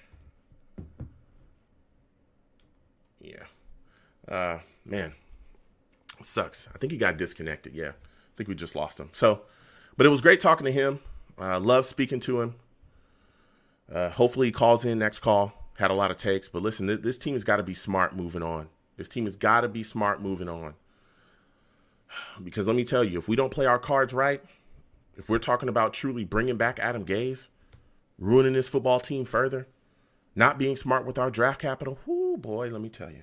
Yeah. Man, it sucks. I think he got disconnected. Yeah. I think we just lost him. But it was great talking to him. Love speaking to him. Hopefully he calls in next call. Had a lot of takes. But listen, this team has got to be smart moving on. This team has got to be smart moving on. Because let me tell you, if we don't play our cards right, if we're talking about truly bringing back Adam Gase, ruining this football team further, not being smart with our draft capital, whoo, boy, let me tell you.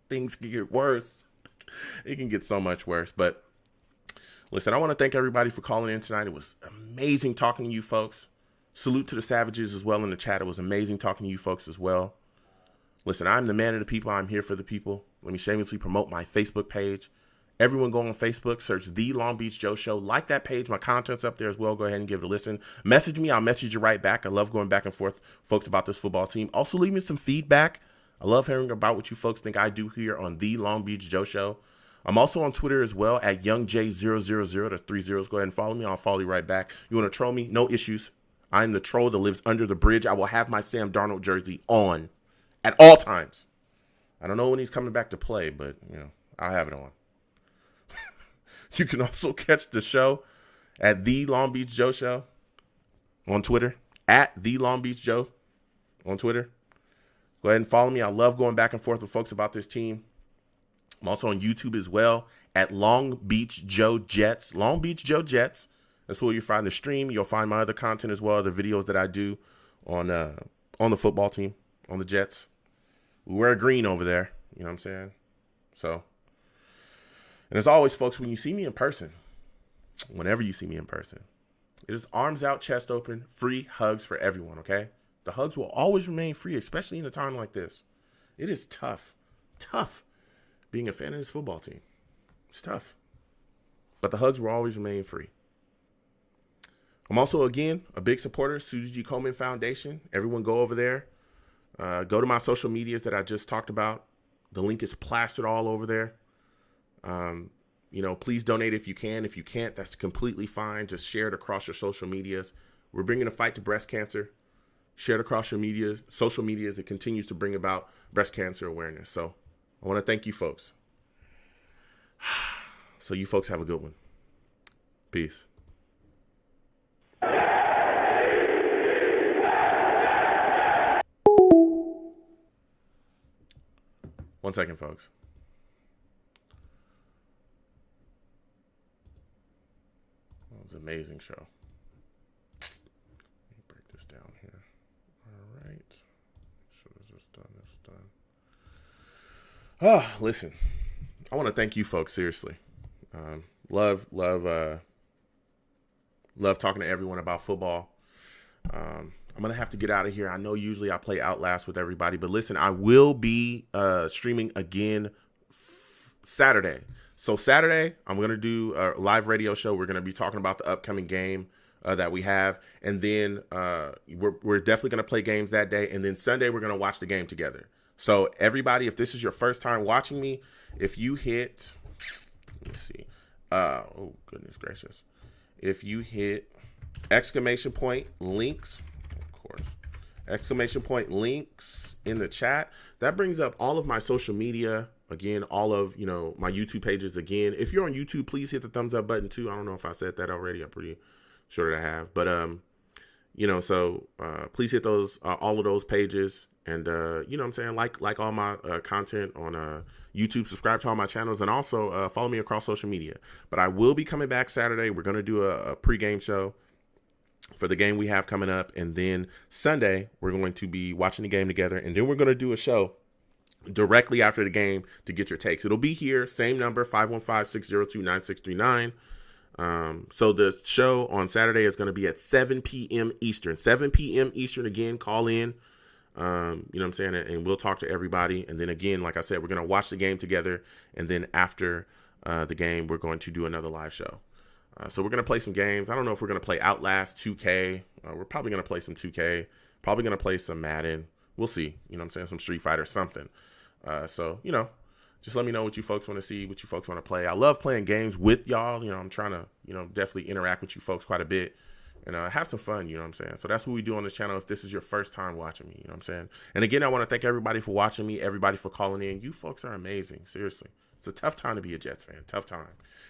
Things can get worse. It can get so much worse. But listen, I want to thank everybody for calling in tonight. It was amazing talking to you folks. Salute to the Savages as well in the chat. It was amazing talking to you folks as well. Listen, I'm the man of the people. I'm here for the people. Let me shamelessly promote my Facebook page. Everyone go on Facebook, search The Long Beach Joe Show. Like that page. My content's up there as well. Go ahead and give it a listen. Message me. I'll message you right back. I love going back and forth, folks, about this football team. Also, leave me some feedback. I love hearing about what you folks think I do here on The Long Beach Joe Show. I'm also on Twitter as well at YoungJ000. That's 3 zeros. Go ahead and follow me. I'll follow you right back. You want to troll me? No issues. I'm the troll that lives under the bridge. I will have my Sam Darnold jersey on at all times. I don't know when he's coming back to play, but, I'll have it on. You can also catch the show at The Long Beach Joe Show on Twitter, at The Long Beach Joe on Twitter. Go ahead and follow me. I love going back and forth with folks about this team. I'm also on YouTube as well at Long Beach Joe Jets. Long Beach Joe Jets. That's where you find the stream. You'll find my other content as well, the videos that I do on the football team, on the Jets. We wear green over there. You know what I'm saying? So, and as always, folks, when you see me in person, whenever you see me in person, it is arms out, chest open, free hugs for everyone, okay? The hugs will always remain free, especially in a time like this. It is tough being a fan of this football team. It's tough. But the hugs will always remain free. I'm also, again, a big supporter of Susie G. Komen Foundation. Everyone go over there. Go to my social medias that I just talked about. The link is plastered all over there. Please donate if you can. If you can't, that's completely fine. Just share it across your social medias. We're bringing a fight to breast cancer. Share it across your social media as it continues to bring about breast cancer awareness. So I want to thank you folks. So you folks have a good one. Peace. 1 second, folks. That was an amazing show. Let me break this down here. All right. So is this done? This done. Listen. I want to thank you folks, seriously. Love talking to everyone about football. I'm going to have to get out of here. I know usually I play Outlast with everybody, but listen, I will be streaming again Saturday. So Saturday, I'm going to do a live radio show. We're going to be talking about the upcoming game that we have. And then we're definitely going to play games that day. And then Sunday, we're going to watch the game together. So everybody, if this is your first time watching me, if you hit, let me see. Oh, goodness gracious. If you hit exclamation point links, of course, exclamation point links in the chat, that brings up all of my social media. Again, all of, my YouTube pages. Again, if you're on YouTube, please hit the thumbs up button too. I don't know if I said that already. I'm pretty sure that I have. But, so please hit those, all of those pages. And, what I'm saying? Like all my content on YouTube, subscribe to all my channels, and also follow me across social media. But I will be coming back Saturday. We're going to do a pregame show for the game we have coming up. And then Sunday, we're going to be watching the game together. And then we're going to do a show directly after the game to get your takes. It'll be here, same number, 515-602-9639. So the show on Saturday is going to be at 7 p.m. Eastern. 7 p.m. Eastern, again, call in. And we'll talk to everybody. And then again, like I said, we're going to watch the game together. And then after the game, we're going to do another live show. So we're going to play some games. I don't know if we're going to play Outlast, 2K. We're probably going to play some 2K. Probably going to play some Madden. We'll see. Some Street Fighter, something. Just let me know what you folks want to see, what you folks want to play. I love playing games with y'all. I'm trying to, definitely interact with you folks quite a bit. And have some fun, So that's what we do on this channel if this is your first time watching me, And again, I want to thank everybody for watching me, everybody for calling in. You folks are amazing, seriously. It's a tough time to be a Jets fan, tough time.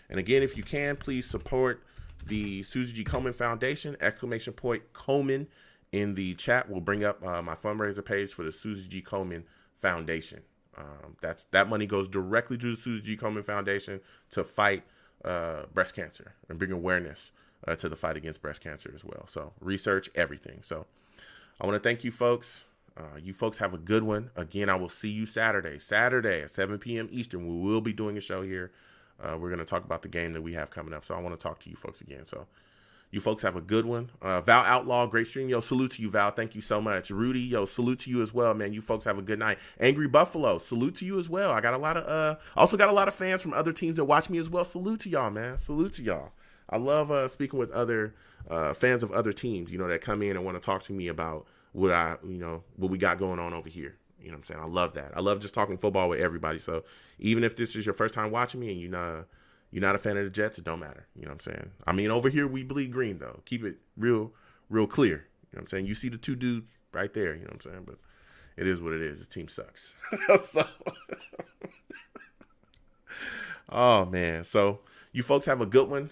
And again, if you can, please support the Susie G. Komen Foundation, ! Komen in the chat. We'll bring up my fundraiser page for the Susie G. Komen Foundation. That money goes directly to the Susie G. Komen Foundation to fight breast cancer and bring awareness to the fight against breast cancer as well. So research everything. So I want to thank you folks. You folks have a good one. Again, I will see you Saturday at 7 p.m. Eastern. We will be doing a show here. We're going to talk about the game that we have coming up. So I want to talk to you folks again. So you folks have a good one. Val Outlaw, great stream. Yo, salute to you, Val. Thank you so much. Rudy, yo, salute to you as well, man. You folks have a good night. Angry Buffalo, salute to you as well. I got a lot of, also got a lot of fans from other teams that watch me as well. Salute to y'all, man. Salute to y'all. I love speaking with other fans of other teams, that come in and want to talk to me about what we got going on over here. You know what I'm saying? I love that. I love just talking football with everybody. So even if this is your first time watching me and you're not a fan of the Jets, it don't matter. You know what I'm saying? I mean, over here, we bleed green, though. Keep it real clear. You know what I'm saying? You see the two dudes right there. You know what I'm saying? But it is what it is. This team sucks. So, oh, man. So you folks have a good one.